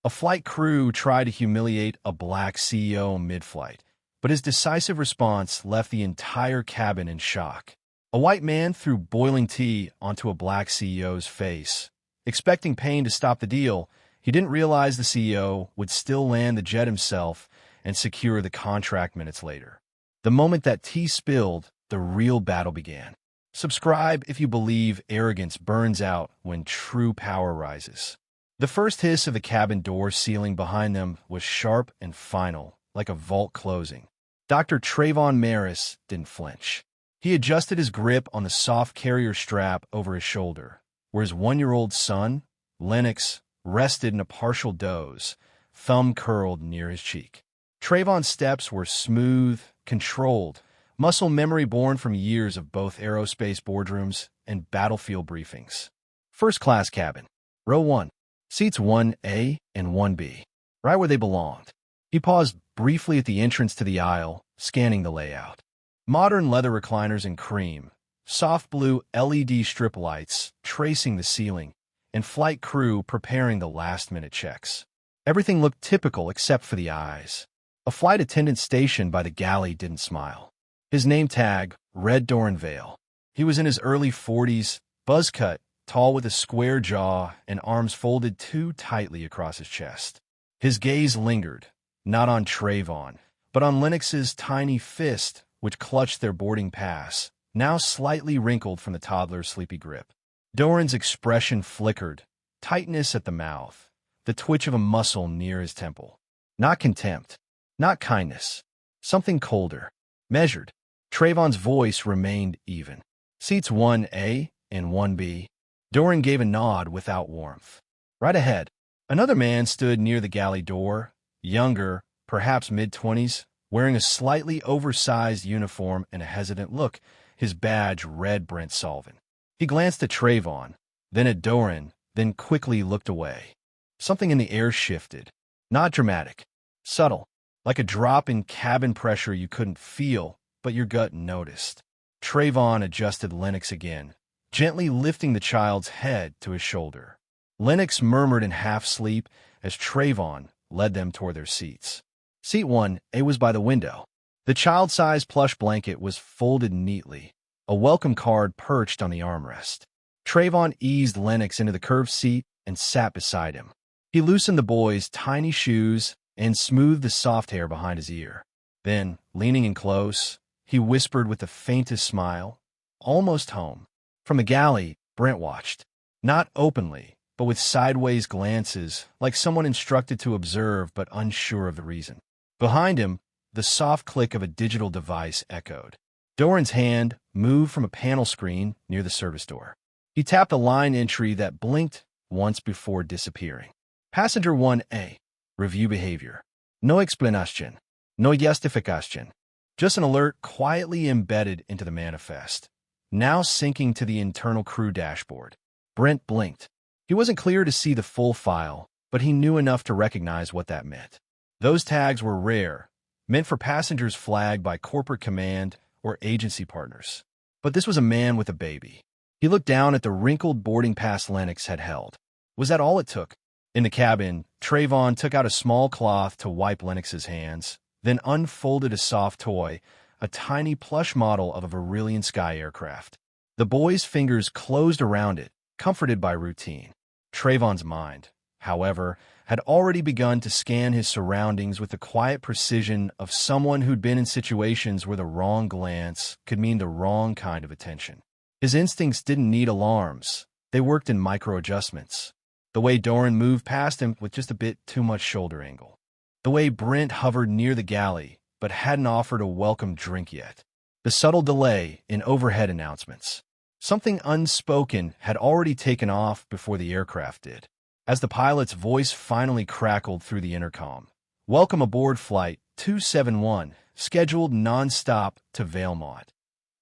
A flight crew tried to humiliate a black CEO mid-flight, but his decisive response left the entire cabin in shock. A white man threw boiling tea onto a black CEO's face. Expecting pain to stop the deal, he didn't realize the CEO would still land the jet himself and secure the contract minutes later. The moment that tea spilled, the real battle began. Subscribe if you believe arrogance burns out when true power rises. The first hiss of the cabin door sealing behind them was sharp and final, like a vault closing. Dr. Trevon Marris didn't flinch. He adjusted his grip on the soft carrier strap over his shoulder, where his 1-year-old son, Lennox, rested in a partial doze, thumb curled near his cheek. Trevon's steps were smooth, controlled, muscle memory born from years of both aerospace boardrooms and battlefield briefings. First-class cabin. Row 1. Seats 1A and 1B. Right where they belonged. He paused briefly at the entrance to the aisle, scanning the layout. Modern leather recliners in cream, soft blue LED strip lights tracing the ceiling, and flight crew preparing the last-minute checks. Everything looked typical except for the eyes. A flight attendant stationed by the galley didn't smile. His name tag read Dorran Vale. He was in his early 40s, buzz-cut, tall with a square jaw and arms folded too tightly across his chest. His gaze lingered, not on Trevon, but on Lennox's tiny fist, which clutched their boarding pass, now slightly wrinkled from the toddler's sleepy grip. Dorran's expression flickered, tightness at the mouth, the twitch of a muscle near his temple. Not contempt, not kindness, something colder, measured. Trevon's voice remained even. Seats 1A and 1B. Dorran gave a nod without warmth. Right ahead, another man stood near the galley door, younger, perhaps mid-20s, wearing a slightly oversized uniform and a hesitant look, his badge read Brent Sullivan. He glanced at Trevon, then at Dorran, then quickly looked away. Something in the air shifted. Not dramatic. Subtle. Like a drop in cabin pressure you couldn't feel, but your gut noticed. Trevon adjusted Lennox again, gently lifting the child's head to his shoulder. Lennox murmured in half-sleep as Trevon led them toward their seats. Seat 1A was by the window. The child-sized plush blanket was folded neatly, a welcome card perched on the armrest. Trevon eased Lennox into the curved seat and sat beside him. He loosened the boy's tiny shoes and smoothed the soft hair behind his ear. Then, leaning in close, he whispered with the faintest smile, "Almost home." From the galley, Brent watched. Not openly, but with sideways glances, like someone instructed to observe but unsure of the reason. Behind him, the soft click of a digital device echoed. Dorran's hand moved from a panel screen near the service door. He tapped a line entry that blinked once before disappearing. Passenger 1A. Review behavior. No explanation. No justification. Just an alert quietly embedded into the manifest, now syncing to the internal crew dashboard. Brent blinked. He wasn't clear to see the full file, but he knew enough to recognize what that meant. Those tags were rare, meant for passengers flagged by corporate command or agency partners. But this was a man with a baby. He looked down at the wrinkled boarding pass Lennox had held. Was that all it took? In the cabin, Trevon took out a small cloth to wipe Lennox's hands, then unfolded a soft toy, a tiny plush model of a Varillian sky aircraft. The boy's fingers closed around it, comforted by routine. Trevon's mind, however, had already begun to scan his surroundings with the quiet precision of someone who'd been in situations where the wrong glance could mean the wrong kind of attention. His instincts didn't need alarms. They worked in micro-adjustments. The way Dorran moved past him with just a bit too much shoulder angle. The way Brent hovered near the galley, but hadn't offered a welcome drink yet. The subtle delay in overhead announcements. Something unspoken had already taken off before the aircraft did. As the pilot's voice finally crackled through the intercom. Welcome aboard Flight 271, scheduled non-stop to Valemont.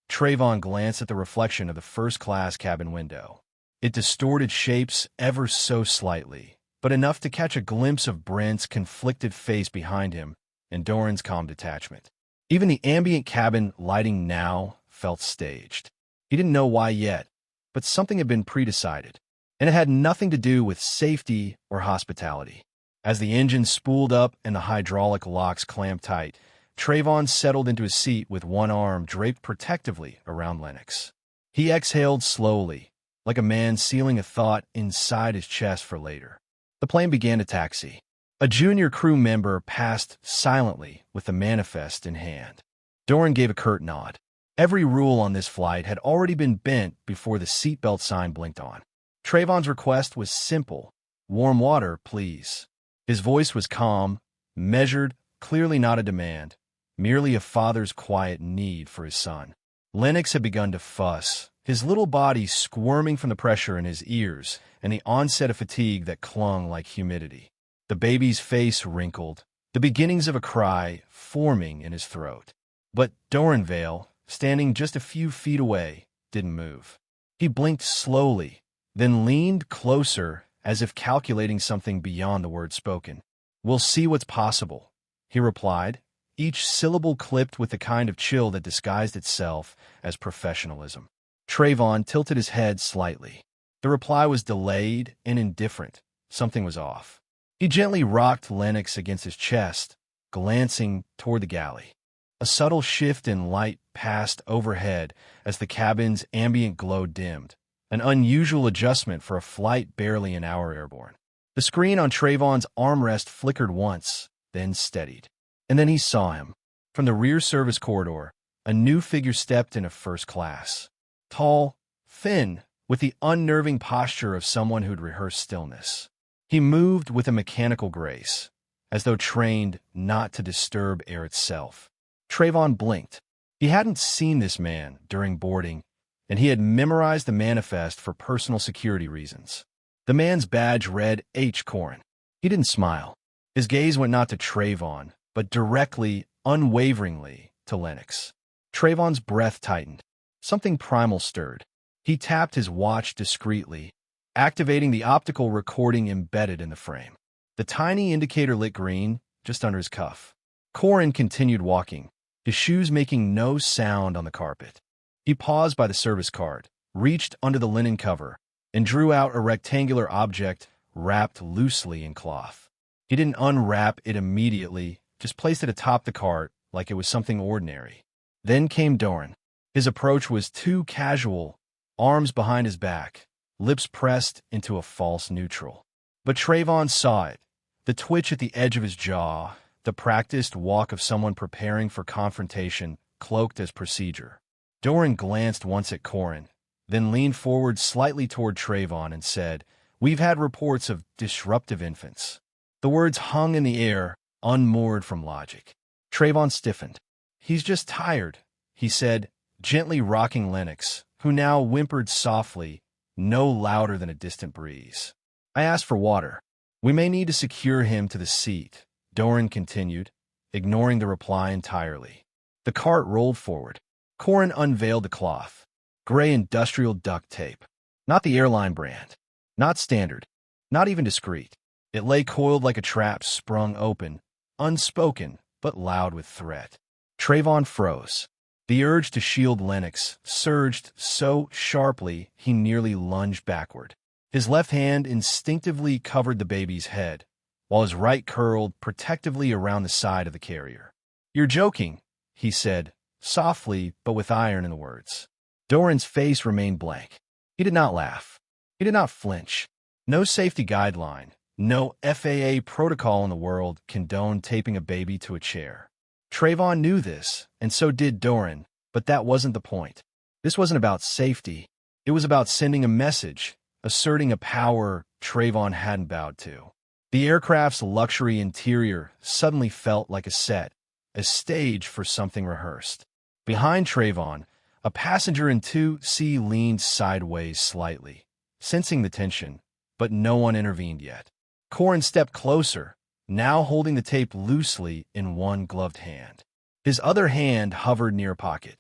Trevon glanced at the reflection of the first-class cabin window. It distorted shapes ever so slightly, but enough to catch a glimpse of Brent's conflicted face behind him and Dorran's calm detachment. Even the ambient cabin lighting now felt staged. He didn't know why yet, but something had been pre-decided, and it had nothing to do with safety or hospitality. As the engine spooled up and the hydraulic locks clamped tight, Trevon settled into his seat with one arm draped protectively around Lennox. He exhaled slowly, like a man sealing a thought inside his chest for later. The plane began to taxi. A junior crew member passed silently with the manifest in hand. Dorran gave a curt nod. Every rule on this flight had already been bent before the seatbelt sign blinked on. Trevon's request was simple. "Warm water, please." His voice was calm, measured, clearly not a demand, merely a father's quiet need for his son. Lennox had begun to fuss, his little body squirming from the pressure in his ears and the onset of fatigue that clung like humidity. The baby's face wrinkled, the beginnings of a cry forming in his throat. But Dorran Vale, standing just a few feet away, didn't move. He blinked slowly, then leaned closer as if calculating something beyond the words spoken. "We'll see what's possible," he replied, each syllable clipped with the kind of chill that disguised itself as professionalism. Trevon tilted his head slightly. The reply was delayed and indifferent. Something was off. He gently rocked Lennox against his chest, glancing toward the galley. A subtle shift in light passed overhead as the cabin's ambient glow dimmed, an unusual adjustment for a flight barely an hour airborne. The screen on Trevon's armrest flickered once, then steadied. And then he saw him. From the rear service corridor, a new figure stepped into first class. Tall, thin, with the unnerving posture of someone who'd rehearsed stillness. He moved with a mechanical grace, as though trained not to disturb air itself. Trevon blinked. He hadn't seen this man during boarding, and he had memorized the manifest for personal security reasons. The man's badge read H. Corrin. He didn't smile. His gaze went not to Trevon, but directly, unwaveringly, to Lennox. Trevon's breath tightened. Something primal stirred. He tapped his watch discreetly, activating the optical recording embedded in the frame. The tiny indicator lit green, just under his cuff. Corrin continued walking, his shoes making no sound on the carpet. He paused by the service card, reached under the linen cover, and drew out a rectangular object wrapped loosely in cloth. He didn't unwrap it immediately, just placed it atop the cart like it was something ordinary. Then came Dorran. His approach was too casual, arms behind his back, lips pressed into a false neutral. But Trevon saw it, the twitch at the edge of his jaw, the practiced walk of someone preparing for confrontation, cloaked as procedure. Dorran glanced once at Corrin, then leaned forward slightly toward Trevon and said, "We've had reports of disruptive infants." The words hung in the air, unmoored from logic. Trevon stiffened. "He's just tired," he said, gently rocking Lennox, who now whimpered softly, no louder than a distant breeze. "I asked for water. We may need to secure him to the seat," Dorran continued, ignoring the reply entirely. The cart rolled forward. Corrin unveiled the cloth. Gray industrial duct tape. Not the airline brand. Not standard. Not even discreet. It lay coiled like a trap sprung open, unspoken, but loud with threat. Trevon froze. The urge to shield Lennox surged so sharply he nearly lunged backward. His left hand instinctively covered the baby's head, while his right curled protectively around the side of the carrier. "You're joking," he said, softly but with iron in the words. Dorran's face remained blank. He did not laugh. He did not flinch. No safety guideline, no FAA protocol in the world condoned taping a baby to a chair. Trevon knew this, and so did Dorran, but that wasn't the point. This wasn't about safety. It was about sending a message, asserting a power Trevon hadn't bowed to. The aircraft's luxury interior suddenly felt like a set, a stage for something rehearsed. Behind Trevon, a passenger in 2C leaned sideways slightly, sensing the tension, but no one intervened yet. Corrin stepped closer, now holding the tape loosely in one gloved hand. His other hand hovered near a pocket.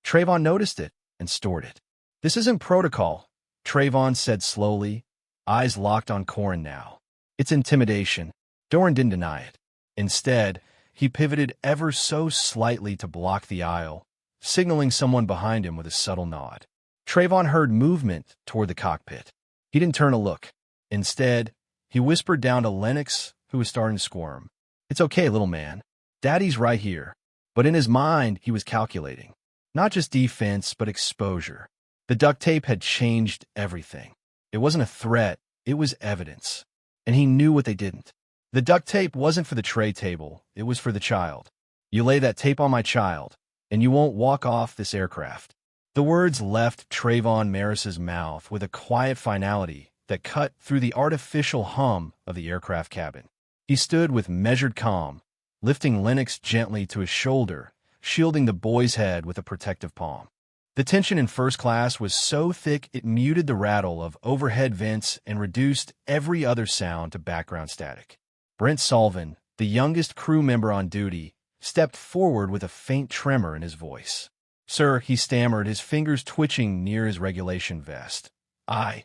Trevon noticed it and stored it. "This isn't protocol," Trevon said slowly, eyes locked on Corrin now. "It's intimidation." Dorran didn't deny it. Instead, he pivoted ever so slightly to block the aisle, signaling someone behind him with a subtle nod. Trevon heard movement toward the cockpit. He didn't turn to look. Instead, he whispered down to Lennox, who was starting to squirm. "It's okay, little man. Daddy's right here." But in his mind, he was calculating. Not just defense, but exposure. The duct tape had changed everything. It wasn't a threat, it was evidence. And he knew what they didn't. The duct tape wasn't for the tray table, it was for the child. "You lay that tape on my child, and you won't walk off this aircraft." The words left Trevon Marris's mouth with a quiet finality that cut through the artificial hum of the aircraft cabin. He stood with measured calm, lifting Lennox gently to his shoulder, shielding the boy's head with a protective palm. The tension in first class was so thick it muted the rattle of overhead vents and reduced every other sound to background static. Brent Sullivan, the youngest crew member on duty, stepped forward with a faint tremor in his voice. "Sir," he stammered, his fingers twitching near his regulation vest. I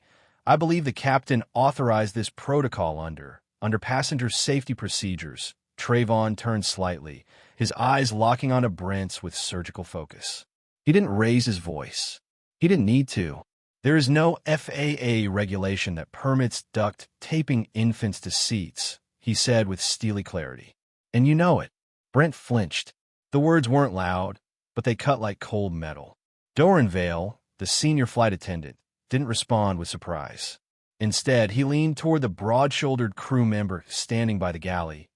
believe the captain authorized this protocol under passenger safety procedures." Trevon turned slightly, his eyes locking onto Brent's with surgical focus. He didn't raise his voice. He didn't need to. There is no FAA regulation that permits duct taping infants to seats, he said with steely clarity. "And you know it." Brent flinched. The words weren't loud, but they cut like cold metal. Dorran Vale, the senior flight attendant, didn't respond with surprise. Instead, he leaned toward the broad-shouldered crew member standing by the galley,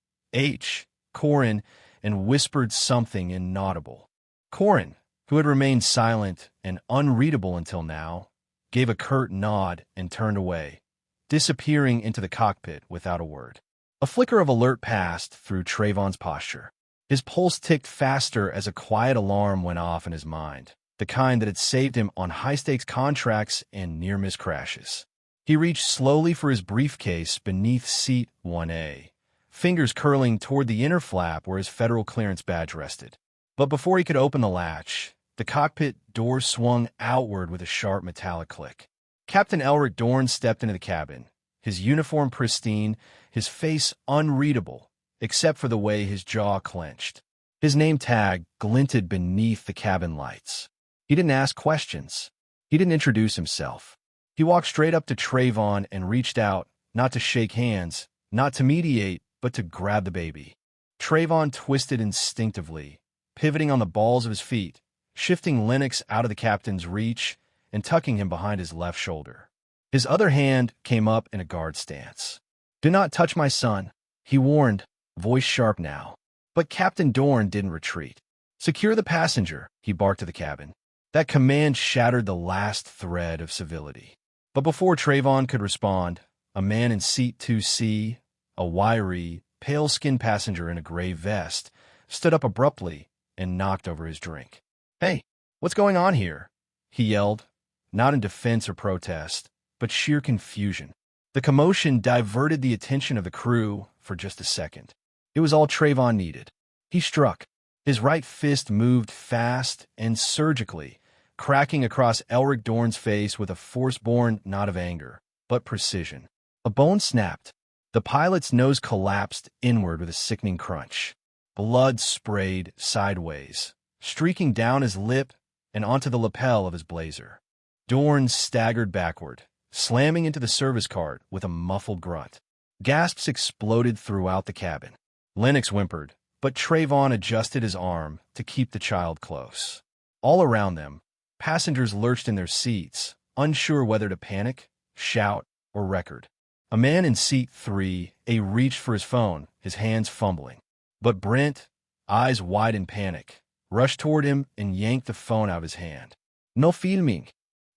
Corin, and whispered something inaudible. Corin, who had remained silent and unreadable until now, gave a curt nod and turned away, disappearing into the cockpit without a word. A flicker of alert passed through Trevon's posture. His pulse ticked faster as a quiet alarm went off in his mind, the kind that had saved him on high-stakes contracts and near-miss crashes. He reached slowly for his briefcase beneath seat 1A, fingers curling toward the inner flap where his federal clearance badge rested. But before he could open the latch, the cockpit door swung outward with a sharp metallic click. Captain Elric Dorn stepped into the cabin, his uniform pristine, his face unreadable, except for the way his jaw clenched. His name tag glinted beneath the cabin lights. He didn't ask questions. He didn't introduce himself. He walked straight up to Trevon and reached out, not to shake hands, not to mediate, but to grab the baby. Trevon twisted instinctively, pivoting on the balls of his feet, shifting Lennox out of the captain's reach and tucking him behind his left shoulder. His other hand came up in a guard stance. "Do not touch my son," he warned, voice sharp now. But Captain Dorn didn't retreat. "Secure the passenger," he barked to the cabin. That command shattered the last thread of civility. But before Trevon could respond, a man in seat 2C, a wiry, pale-skinned passenger in a gray vest, stood up abruptly and knocked over his drink. "Hey, what's going on here?" he yelled, not in defense or protest, but sheer confusion. The commotion diverted the attention of the crew for just a second. It was all Trevon needed. He struck. His right fist moved fast and surgically, cracking across Elric Dorn's face with a force-born not of anger, but precision. A bone snapped. The pilot's nose collapsed inward with a sickening crunch. Blood sprayed sideways, streaking down his lip and onto the lapel of his blazer. Dorn staggered backward, slamming into the service cart with a muffled grunt. Gasps exploded throughout the cabin. Lennox whimpered, but Trevon adjusted his arm to keep the child close. All around them, passengers lurched in their seats, unsure whether to panic, shout, or record. A man in seat 3A reached for his phone, his hands fumbling. But Brent, eyes wide in panic, rushed toward him and yanked the phone out of his hand. "No filming,"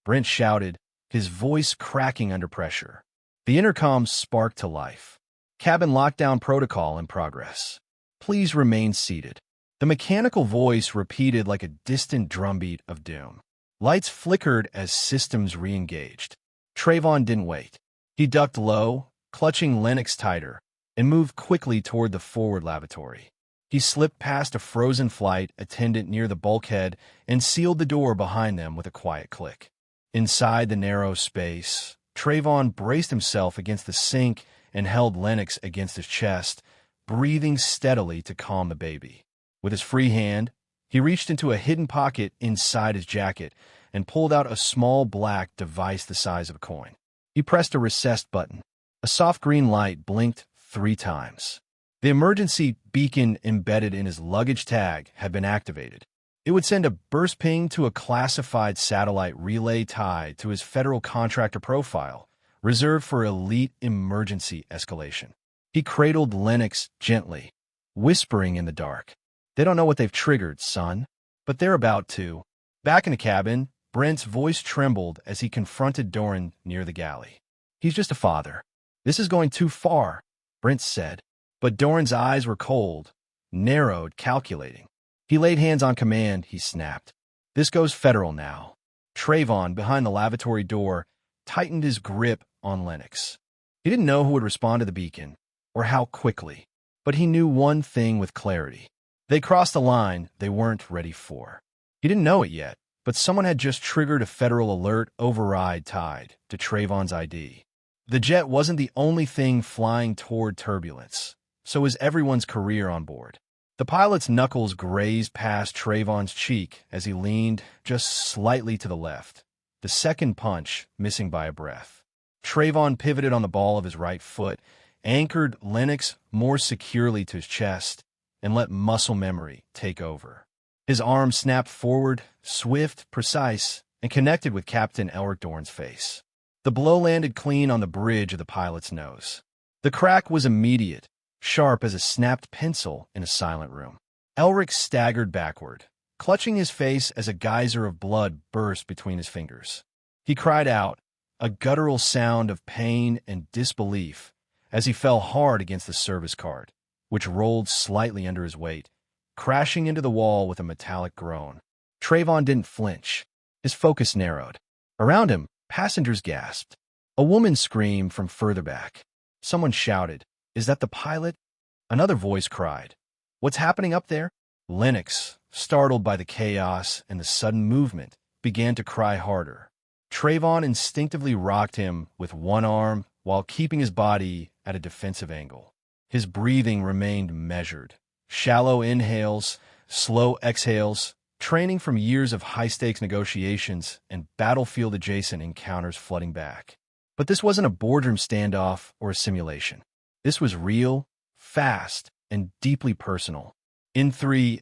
Brent shouted, his voice cracking under pressure. The intercom sparked to life. "Cabin lockdown protocol in progress. Please remain seated." The mechanical voice repeated like a distant drumbeat of doom. Lights flickered as systems re-engaged. Trevon didn't wait. He ducked low, clutching Lennox tighter, and moved quickly toward the forward lavatory. He slipped past a frozen flight attendant near the bulkhead and sealed the door behind them with a quiet click. Inside the narrow space, Trevon braced himself against the sink and held Lennox against his chest, breathing steadily to calm the baby. With his free hand, he reached into a hidden pocket inside his jacket and pulled out a small black device the size of a coin. He pressed a recessed button. A soft green light blinked 3 times. The emergency beacon embedded in his luggage tag had been activated. It would send a burst ping to a classified satellite relay tied to his federal contractor profile, reserved for elite emergency escalation. He cradled Lennox gently, whispering in the dark, "They don't know what they've triggered, son, but they're about to." Back in the cabin, Brent's voice trembled as he confronted Dorran near the galley. "He's just a father. This is going too far," Brent said. But Dorran's eyes were cold, narrowed, calculating. He laid hands on command, he snapped. "This goes federal now." Trevon, behind the lavatory door, tightened his grip on Lennox. He didn't know who would respond to the beacon, or how quickly, but he knew one thing with clarity. They crossed a line they weren't ready for. He didn't know it yet, but someone had just triggered a federal alert override tied to Trevon's ID. The jet wasn't the only thing flying toward turbulence. So was everyone's career on board. The pilot's knuckles grazed past Trevon's cheek as he leaned just slightly to the left, the second punch missing by a breath. Trevon pivoted on the ball of his right foot, anchored Lennox more securely to his chest, and let muscle memory take over. His arm snapped forward, swift, precise, and connected with Captain Elric Dorn's face. The blow landed clean on the bridge of the pilot's nose. The crack was immediate, sharp as a snapped pencil in a silent room. Elric staggered backward, clutching his face as a geyser of blood burst between his fingers. He cried out, a guttural sound of pain and disbelief, as he fell hard against the service card, which rolled slightly under his weight, crashing into the wall with a metallic groan. Trevon didn't flinch. His focus narrowed. Around him, passengers gasped. A woman screamed from further back. Someone shouted, "Is that the pilot?" Another voice cried, "What's happening up there?" Lennox, startled by the chaos and the sudden movement, began to cry harder. Trevon instinctively rocked him with one arm while keeping his body at a defensive angle. His breathing remained measured. Shallow inhales, slow exhales, training from years of high-stakes negotiations and battlefield-adjacent encounters flooding back. But this wasn't a boardroom standoff or a simulation. This was real, fast, and deeply personal. In 3,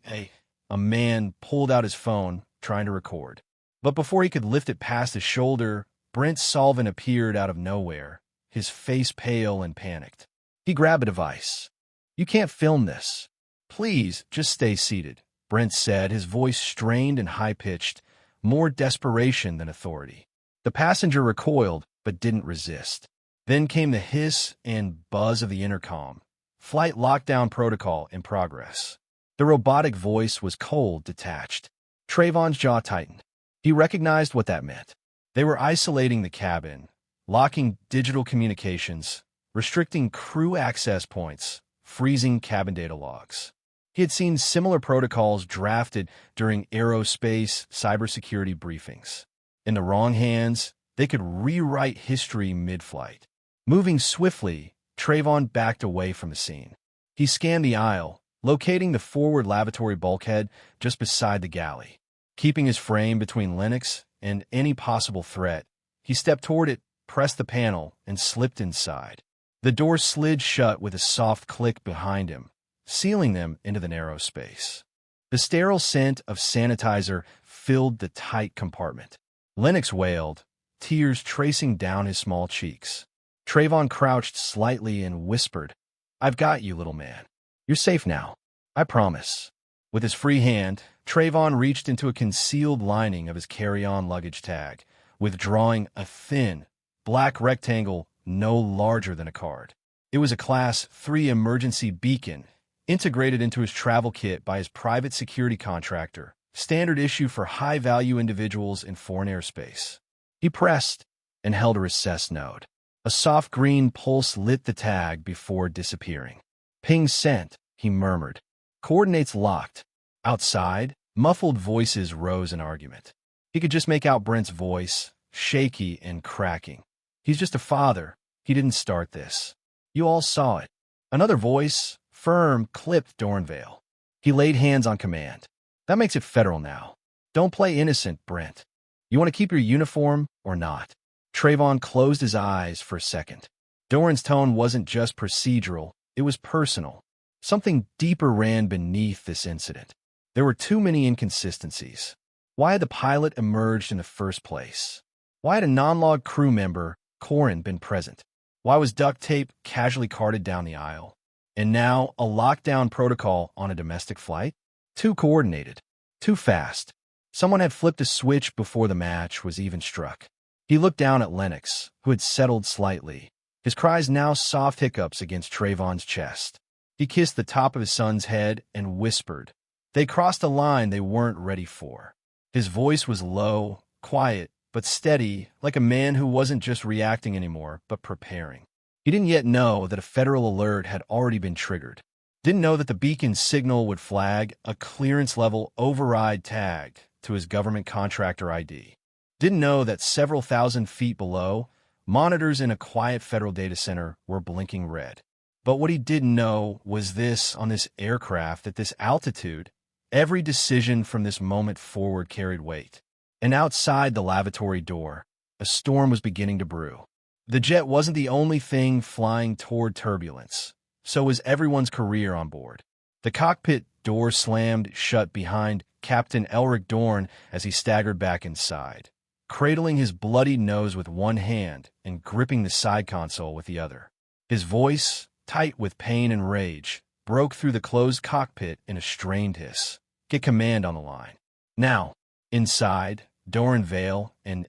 a man pulled out his phone, trying to record. But before he could lift it past his shoulder, Brent Sullivan appeared out of nowhere, his face pale and panicked. He grabbed a device. "You can't film this. Please, just stay seated," Brent said, his voice strained and high-pitched, more desperation than authority. The passenger recoiled, but didn't resist. Then came the hiss and buzz of the intercom. Flight lockdown protocol in progress. The robotic voice was cold, detached. Trevon's jaw tightened. He recognized what that meant. They were isolating the cabin, locking digital communications, restricting crew access points, freezing cabin data logs. He had seen similar protocols drafted during aerospace cybersecurity briefings. In the wrong hands, they could rewrite history mid-flight. Moving swiftly, Trevon backed away from the scene. He scanned the aisle, locating the forward lavatory bulkhead just beside the galley. Keeping his frame between Lennox and any possible threat, he stepped toward it, pressed the panel, and slipped inside. The door slid shut with a soft click behind him, sealing them into the narrow space. The sterile scent of sanitizer filled the tight compartment. Lennox wailed, tears tracing down his small cheeks. Trevon crouched slightly and whispered, "I've got you, little man. You're safe now. I promise." With his free hand, Trevon reached into a concealed lining of his carry-on luggage tag, withdrawing a thin, black rectangle no larger than a card. It was a Class 3 emergency beacon, integrated into his travel kit by his private security contractor, standard issue for high-value individuals in foreign airspace. He pressed and held a recessed node. A soft green pulse lit the tag before disappearing. "Ping sent," he murmured. "Coordinates locked." Outside, muffled voices rose in argument. He could just make out Brent's voice, shaky and cracking. "He's just a father. He didn't start this. You all saw it." Another voice, firm, clipped Dorran Vale. He laid hands on command. "That makes it federal now. Don't play innocent, Brent. You want to keep your uniform or not?" Trevon closed his eyes for a second. Dorran's tone wasn't just procedural, It was personal. Something deeper ran beneath this incident. There were too many inconsistencies. Why had the pilot emerged in the first place? Why had a non-log crew member, Corin, been present? Why was duct tape casually carted down the aisle? And now, a lockdown protocol on a domestic flight? Too coordinated. Too fast. Someone had flipped a switch before the match was even struck. He looked down at Lennox, who had settled slightly, his cries now soft hiccups against Trevon's chest. He kissed the top of his son's head and whispered. They crossed a line they weren't ready for. His voice was low, quiet, but steady, like a man who wasn't just reacting anymore, but preparing. He didn't yet know that a federal alert had already been triggered. Didn't know that the beacon signal would flag a clearance-level override tag to his government contractor ID. Didn't know that several thousand feet below, monitors in a quiet federal data center were blinking red. But what he didn't know was this: on this aircraft, at this altitude, every decision from this moment forward carried weight. And outside the lavatory door, a storm was beginning to brew. The jet wasn't the only thing flying toward turbulence. So was everyone's career on board. The cockpit door slammed shut behind Captain Elric Dorn as he staggered back inside, cradling his bloodied nose with one hand and gripping the side console with the other. His voice, tight with pain and rage, broke through the closed cockpit in a strained hiss. Get command on the line. Now, inside, Dorran Vale and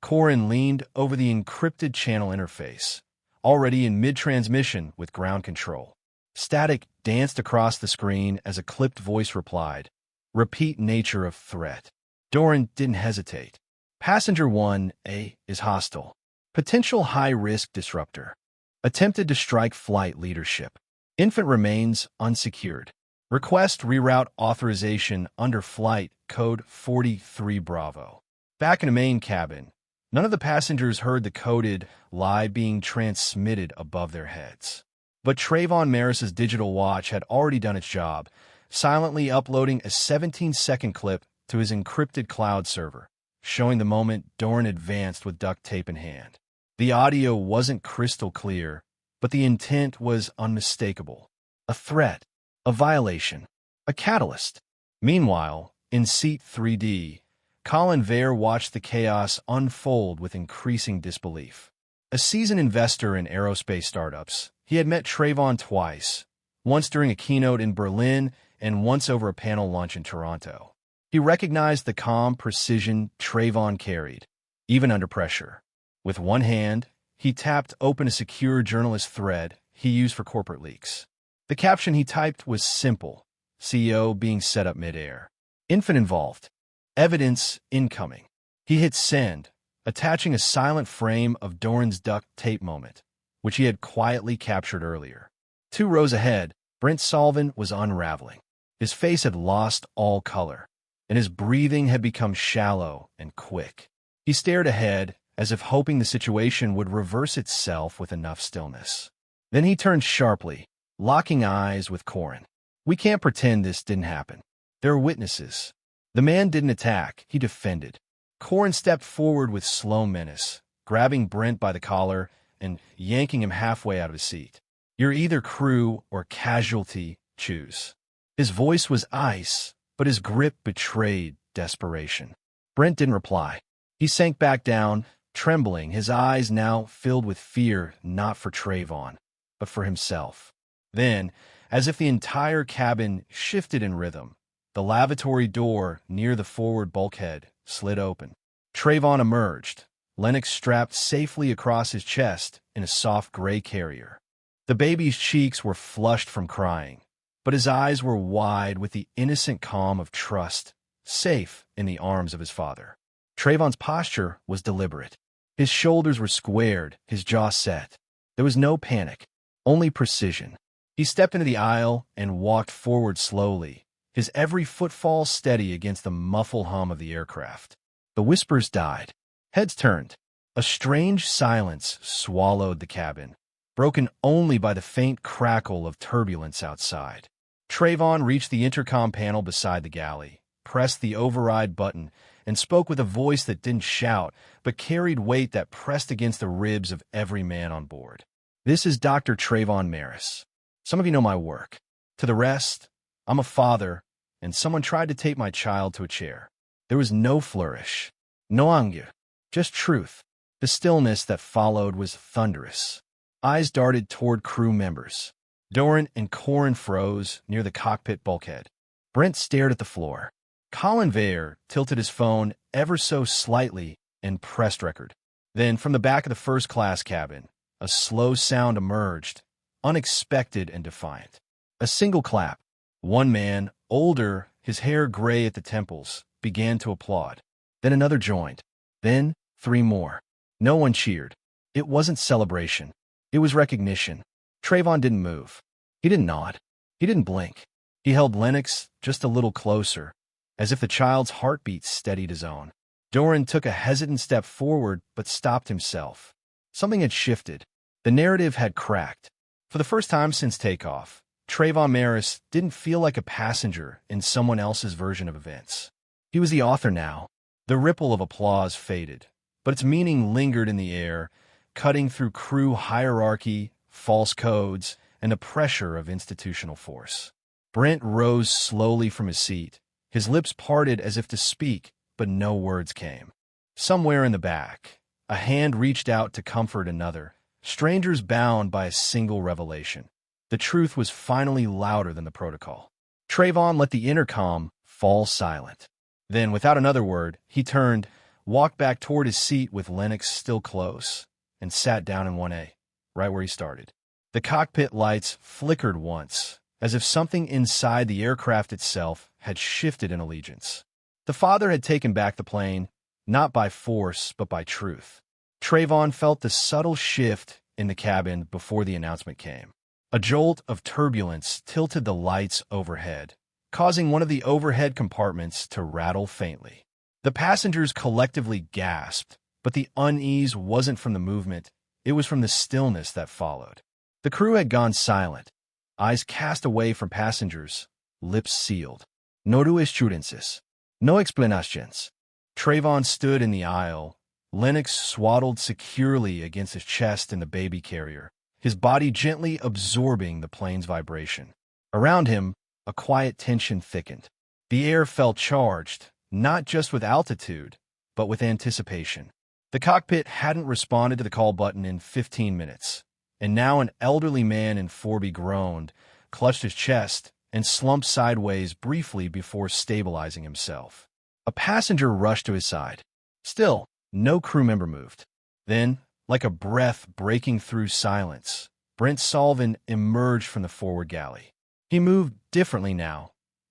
Corin leaned over the encrypted channel interface, already in mid-transmission with ground control. Static danced across the screen as a clipped voice replied. Repeat nature of threat. Dorran didn't hesitate. Passenger 1A is hostile. Potential high-risk disruptor. Attempted to strike flight leadership. Infant remains unsecured. Request reroute authorization under flight code 43 Bravo. Back in the main cabin, none of the passengers heard the coded lie being transmitted above their heads. But Trevon Marris's digital watch had already done its job, silently uploading a 17-second clip to his encrypted cloud server, showing the moment Dorran advanced with duct tape in hand. The audio wasn't crystal clear, but the intent was unmistakable. A threat, a violation, a catalyst. Meanwhile, in Seat 3D, Colin Vare watched the chaos unfold with increasing disbelief. A seasoned investor in aerospace startups, he had met Trevon twice, once during a keynote in Berlin and once over a panel lunch in Toronto. He recognized the calm precision Trevon carried, even under pressure. With one hand, he tapped open a secure journalist thread he used for corporate leaks. The caption he typed was simple: CEO being set up midair. Infant involved. Evidence incoming. He hit send, attaching a silent frame of Dorran's duct tape moment, which he had quietly captured earlier. 2 rows ahead, Brent Sullivan was unraveling. His face had lost all color, and his breathing had become shallow and quick. He stared ahead, as if hoping the situation would reverse itself with enough stillness. Then he turned sharply, locking eyes with Corin. We can't pretend this didn't happen. There are witnesses. The man didn't attack, he defended. Corin stepped forward with slow menace, grabbing Brent by the collar and yanking him halfway out of his seat. You're either crew or casualty, choose. His voice was ice, but his grip betrayed desperation. Brent didn't reply. He sank back down, trembling, his eyes now filled with fear, not for Trevon, but for himself. Then, as if the entire cabin shifted in rhythm, the lavatory door near the forward bulkhead slid open. Trevon emerged, Lennox strapped safely across his chest in a soft gray carrier. The baby's cheeks were flushed from crying, but his eyes were wide with the innocent calm of trust, safe in the arms of his father. Trevon's posture was deliberate. His shoulders were squared, his jaw set. There was no panic, only precision. He stepped into the aisle and walked forward slowly, his every footfall steady against the muffled hum of the aircraft. The whispers died. Heads turned. A strange silence swallowed the cabin, broken only by the faint crackle of turbulence outside. Trevon reached the intercom panel beside the galley, pressed the override button, and spoke with a voice that didn't shout, but carried weight that pressed against the ribs of every man on board. This is Dr. Trevon Marris. Some of you know my work. To the rest, I'm a father, and someone tried to tape my child to a chair. There was no flourish, no anger, just truth. The stillness that followed was thunderous. Eyes darted toward crew members. Dorran and Corin froze near the cockpit bulkhead. Brent stared at the floor. Colin Vale tilted his phone ever so slightly and pressed record. Then, from the back of the first-class cabin, a slow sound emerged, unexpected and defiant. A single clap. One man, older, his hair gray at the temples, began to applaud. Then another joined. Then 3 more. No one cheered. It wasn't celebration. It was recognition. Trevon didn't move. He didn't nod. He didn't blink. He held Lennox just a little closer, as if the child's heartbeat steadied his own. Dorran took a hesitant step forward but stopped himself. Something had shifted. The narrative had cracked. For the first time since takeoff, Trevon Marris didn't feel like a passenger in someone else's version of events. He was the author now. The ripple of applause faded, but its meaning lingered in the air, cutting through crew hierarchy, false codes, and the pressure of institutional force. Brent rose slowly from his seat. His lips parted as if to speak, but no words came. Somewhere in the back, a hand reached out to comfort another, strangers bound by a single revelation. The truth was finally louder than the protocol. Trevon let the intercom fall silent. Then, without another word, he turned, walked back toward his seat with Lennox still close, and sat down in 1A, right where he started. The cockpit lights flickered once, as if something inside the aircraft itself had shifted in allegiance. The father had taken back the plane, not by force, but by truth. Trevon felt the subtle shift in the cabin before the announcement came. A jolt of turbulence tilted the lights overhead, causing one of the overhead compartments to rattle faintly. The passengers collectively gasped, but the unease wasn't from the movement, it was from the stillness that followed. The crew had gone silent, eyes cast away from passengers, lips sealed. No reassurances, no explanations. Trevon stood in the aisle, Lennox swaddled securely against his chest in the baby carrier, his body gently absorbing the plane's vibration. Around him, a quiet tension thickened. The air felt charged, not just with altitude, but with anticipation. The cockpit hadn't responded to the call button in 15 minutes, and now an elderly man in 4B groaned, clutched his chest, and slumped sideways briefly before stabilizing himself. A passenger rushed to his side. Still, no crew member moved. Then, like a breath breaking through silence, Brent Sullivan emerged from the forward galley. He moved differently now,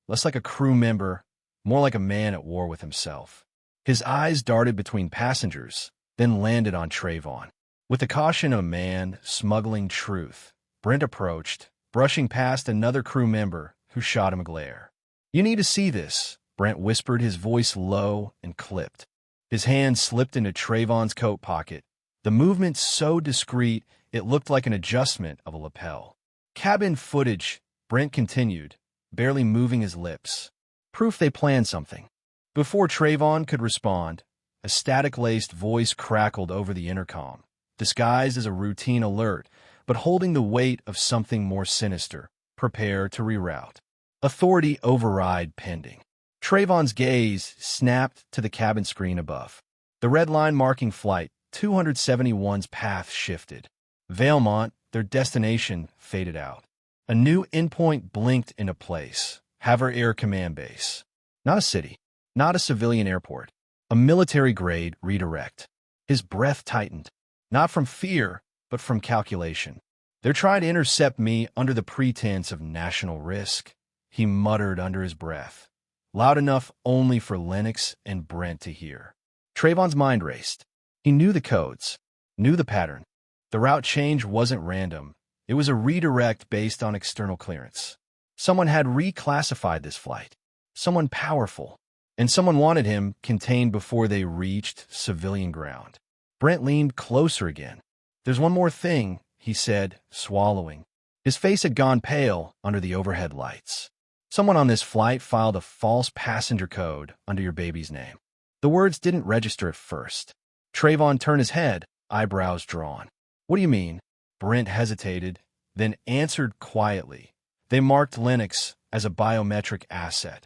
less like a crew member, more like a man at war with himself. His eyes darted between passengers, then landed on Trevon. With the caution of a man smuggling truth, Brent approached, brushing past another crew member who shot him a glare. "You need to see this," Brent whispered, his voice low and clipped. His hand slipped into Trevon's coat pocket, the movement so discreet it looked like an adjustment of a lapel. "Cabin footage," Brent continued, barely moving his lips. "Proof they planned something." Before Trevon could respond, a static-laced voice crackled over the intercom, disguised as a routine alert, but holding the weight of something more sinister. "Prepare to reroute. Authority override pending." Trevon's gaze snapped to the cabin screen above. The red line marking Flight 271's path shifted. Valemont, their destination, faded out. A new endpoint blinked into place. Havre Air Command Base. Not a city, not a civilian airport. A military-grade redirect. His breath tightened. Not from fear, but from calculation. "They're trying to intercept me under the pretense of national risk," he muttered under his breath, loud enough only for Lennox and Brent to hear. Trevon's mind raced. He knew the codes, knew the pattern. The route change wasn't random. It was a redirect based on external clearance. Someone had reclassified this flight. Someone powerful. And someone wanted him contained before they reached civilian ground. Brent leaned closer again. "There's one more thing," he said, swallowing. His face had gone pale under the overhead lights. "Someone on this flight filed a false passenger code under your baby's name." The words didn't register at first. Trevon turned his head, eyebrows drawn. "What do you mean?" Brent hesitated, then answered quietly. They marked Lennox as a biometric asset.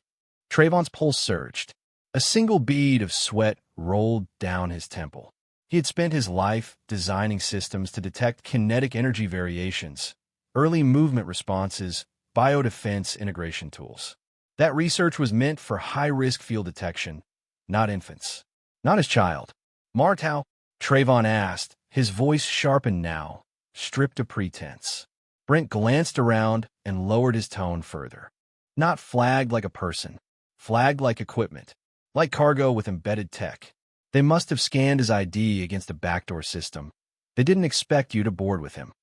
Trevon's pulse surged. A single bead of sweat rolled down his temple. He had spent his life designing systems to detect kinetic energy variations, early movement responses, biodefense integration tools. That research was meant for high-risk field detection, not infants. Not his child. Martau? Trevon asked, his voice sharpened now, stripped of pretense. Brent glanced around and lowered his tone further. Not flagged like a person. Flagged like equipment. Like cargo with embedded tech. They must have scanned his ID against a backdoor system. They didn't expect you to board with him.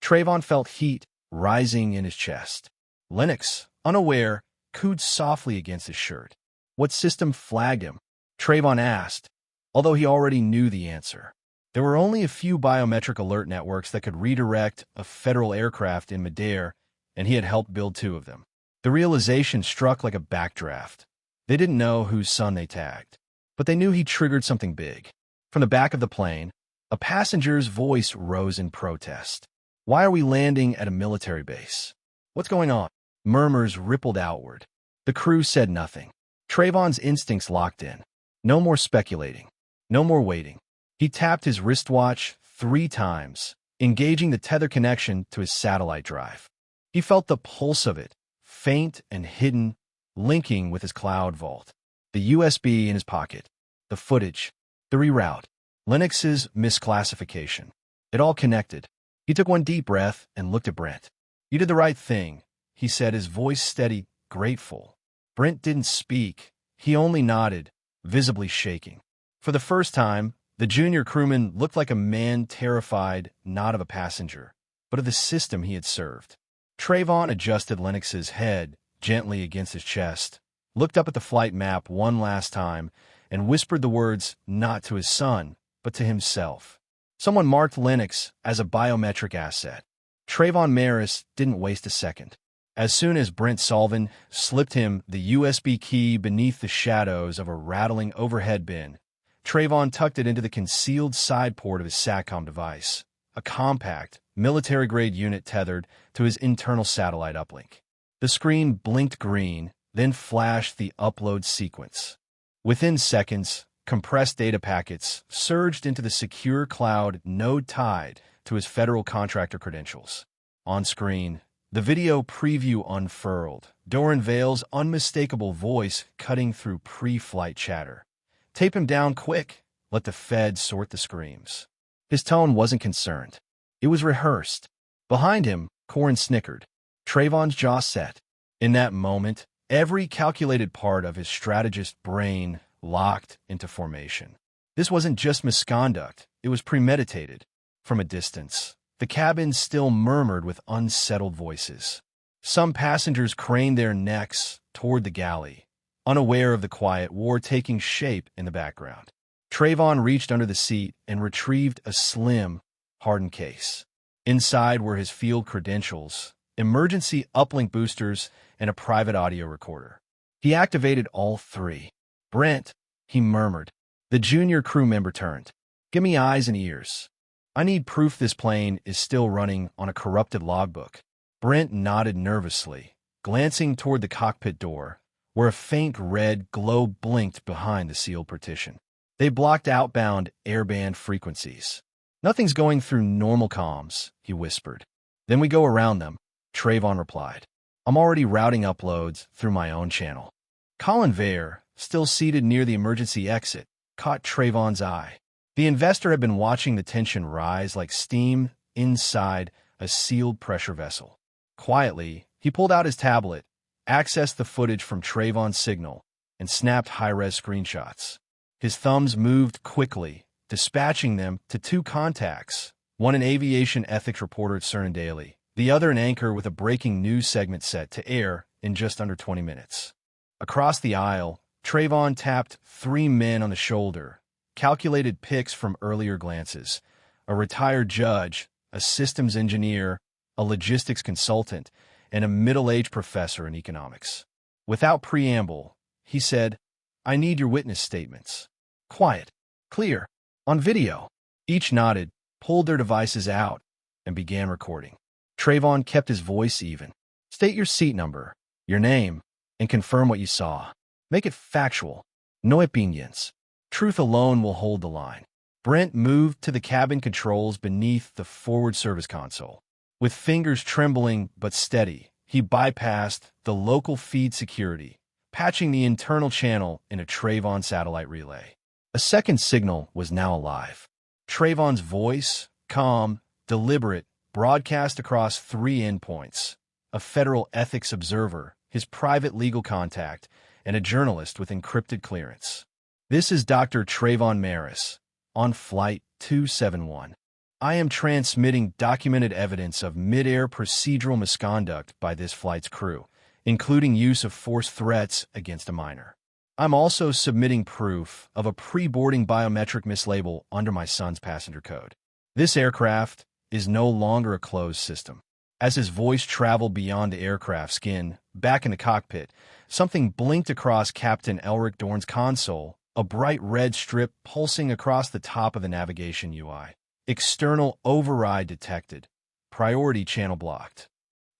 Trevon felt heat rising in his chest. Lennox, unaware, cooed softly against his shirt. What system flagged him? Trevon asked, although he already knew the answer. There were only a few biometric alert networks that could redirect a federal aircraft in midair, and he had helped build 2 of them. The realization struck like a backdraft. They didn't know whose son they tagged, but they knew he triggered something big. From the back of the plane, a passenger's voice rose in protest. Why are we landing at a military base? What's going on? Murmurs rippled outward. The crew said nothing. Trevon's instincts locked in. No more speculating. No more waiting. He tapped his wristwatch 3 times, engaging the tether connection to his satellite drive. He felt the pulse of it, faint and hidden, linking with his cloud vault. The USB in his pocket. The footage. The reroute. Lennox's misclassification. It all connected. He took one deep breath and looked at Brent. You did the right thing, he said, his voice steady, grateful. Brent didn't speak. He only nodded, visibly shaking. For the first time, the junior crewman looked like a man terrified not of a passenger, but of the system he had served. Trevon adjusted Lennox's head gently against his chest, looked up at the flight map one last time, and whispered the words not to his son, but to himself. Someone marked Lennox as a biometric asset. Trevon Marris didn't waste a second. As soon as Brent Sullivan slipped him the USB key beneath the shadows of a rattling overhead bin, Trevon tucked it into the concealed side port of his SATCOM device, a compact, military-grade unit tethered to his internal satellite uplink. The screen blinked green, then flashed the upload sequence. Within seconds, compressed data packets surged into the secure cloud node tied to his federal contractor credentials. On screen, the video preview unfurled, Dorran Vale's unmistakable voice cutting through pre-flight chatter. Tape him down quick. Let the feds sort the screams. His tone wasn't concerned. It was rehearsed. Behind him, Corin snickered. Trevon's jaw set. In that moment, every calculated part of his strategist's brain locked into formation. This wasn't just misconduct. It was premeditated. From a distance, the cabin still murmured with unsettled voices. Some passengers craned their necks toward the galley, unaware of the quiet war taking shape in the background. Trevon reached under the seat and retrieved a slim, hardened case. Inside were his field credentials, emergency uplink boosters, and a private audio recorder. He activated all 3. Brent, he murmured. The junior crew member turned. Give me eyes and ears. I need proof this plane is still running on a corrupted logbook. Brent nodded nervously, glancing toward the cockpit door, where a faint red glow blinked behind the sealed partition. They blocked outbound airband frequencies. Nothing's going through normal comms, he whispered. Then we go around them, Trevon replied. I'm already routing uploads through my own channel. Colin Vare, still seated near the emergency exit, caught Trevon's eye. The investor had been watching the tension rise like steam inside a sealed pressure vessel. Quietly, he pulled out his tablet, accessed the footage from Trevon's signal, and snapped high-res screenshots. His thumbs moved quickly, dispatching them to 2 contacts, one an aviation ethics reporter at Cernan Daily, the other an anchor with a breaking news segment set to air in just under 20 minutes. Across the aisle, Trevon tapped 3 men on the shoulder, calculated pics from earlier glances, a retired judge, a systems engineer, a logistics consultant, and a middle-aged professor in economics. Without preamble, he said, I need your witness statements. Quiet. Clear. On video. Each nodded, pulled their devices out, and began recording. Trevon kept his voice even. State your seat number, your name, and confirm what you saw. Make it factual. No opinions. Truth alone will hold the line. Brent moved to the cabin controls beneath the forward service console. With fingers trembling but steady, he bypassed the local feed security, patching the internal channel in a Trevon satellite relay. A second signal was now alive. Trevon's voice, calm, deliberate, broadcast across 3 endpoints: a federal ethics observer, his private legal contact, and a journalist with encrypted clearance. This is Dr. Trevon Marris, on Flight 271. I am transmitting documented evidence of mid-air procedural misconduct by this flight's crew, including use of force threats against a minor. I'm also submitting proof of a pre-boarding biometric mislabel under my son's passenger code. This aircraft is no longer a closed system. As his voice traveled beyond the aircraft's skin, back in the cockpit, something blinked across Captain Elric Dorn's console, a bright red strip pulsing across the top of the navigation UI. External override detected. Priority channel blocked.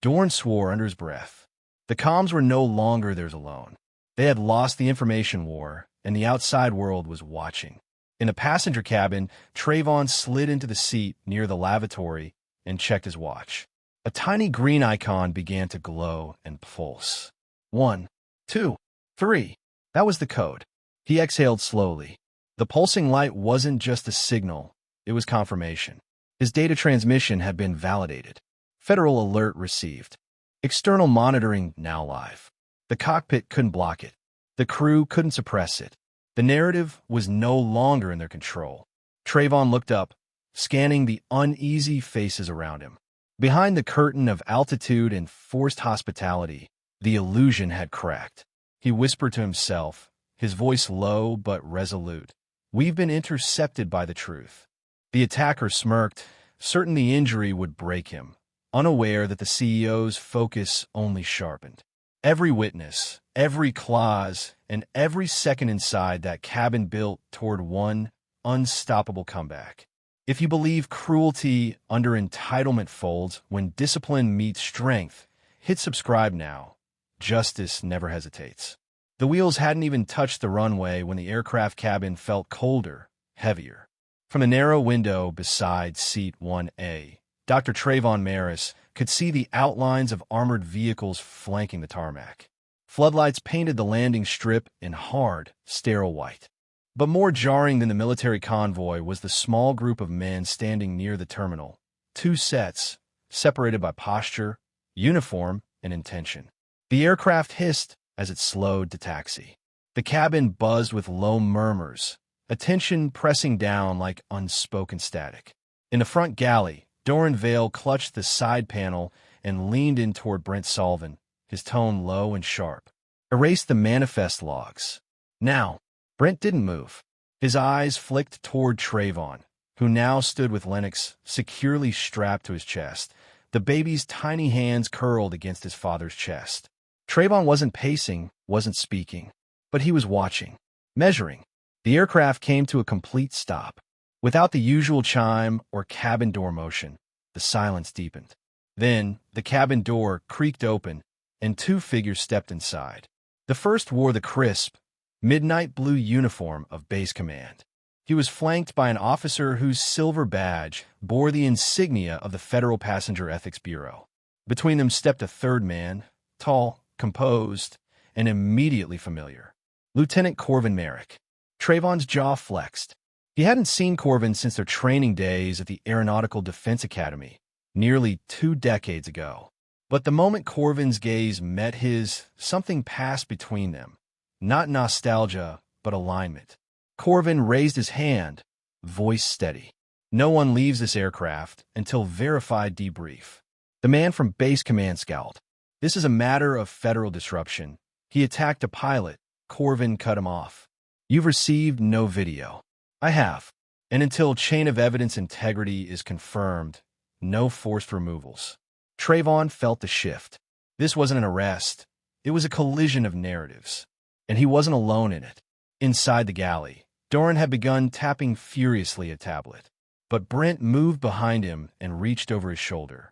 Dorn swore under his breath. The comms were no longer theirs alone. They had lost the information war, and the outside world was watching. In a passenger cabin, Trevon slid into the seat near the lavatory and checked his watch. A tiny green icon began to glow and pulse. 1, 2, 3. That was the code. He exhaled slowly. The pulsing light wasn't just a signal, it was confirmation. His data transmission had been validated. Federal alert received. External monitoring now live. The cockpit couldn't block it. The crew couldn't suppress it. The narrative was no longer in their control. Trevon looked up, scanning the uneasy faces around him. Behind the curtain of altitude and forced hospitality, the illusion had cracked. He whispered to himself, his voice low but resolute. We've been intercepted by the truth. The attacker smirked, certain the injury would break him, unaware that the CEO's focus only sharpened. Every witness, every clause, and every second inside that cabin built toward one unstoppable comeback. If you believe cruelty under entitlement folds when discipline meets strength, hit subscribe now. Justice never hesitates. The wheels hadn't even touched the runway when the aircraft cabin felt colder, heavier. From a narrow window beside Seat 1A, Dr. Trevon Marris could see the outlines of armored vehicles flanking the tarmac. Floodlights painted the landing strip in hard, sterile white. But more jarring than the military convoy was the small group of men standing near the terminal. 2 sets, separated by posture, uniform, and intention. The aircraft hissed as it slowed to taxi. The cabin buzzed with low murmurs, attention pressing down like unspoken static. In the front galley, Dorran Vale clutched the side panel and leaned in toward Brent Sullivan, his tone low and sharp. Erase the manifest logs. Now. Brent didn't move. His eyes flicked toward Trevon, who now stood with Lennox securely strapped to his chest. The baby's tiny hands curled against his father's chest. Trevon wasn't pacing, wasn't speaking, but he was watching, measuring. The aircraft came to a complete stop. Without the usual chime or cabin door motion, the silence deepened. Then, the cabin door creaked open, and 2 figures stepped inside. The first wore the crisp, midnight blue uniform of Base Command. He was flanked by an officer whose silver badge bore the insignia of the Federal Passenger Ethics Bureau. Between them stepped a third man, tall, composed, and immediately familiar. Lieutenant Corvin Merrick. Trevon's jaw flexed. He hadn't seen Corvin since their training days at the Aeronautical Defense Academy, nearly 2 decades ago. But the moment Corvin's gaze met his, something passed between them. Not nostalgia, but alignment. Corvin raised his hand, voice steady. No one leaves this aircraft until verified debrief. The man from Base Command scowled. This is a matter of federal disruption. He attacked a pilot. Corvin cut him off. You've received no video. I have. And until chain of evidence integrity is confirmed, no forced removals. Trevon felt the shift. This wasn't an arrest. It was a collision of narratives. And he wasn't alone in it. Inside the galley, Dorran had begun tapping furiously at a tablet. But Brent moved behind him and reached over his shoulder.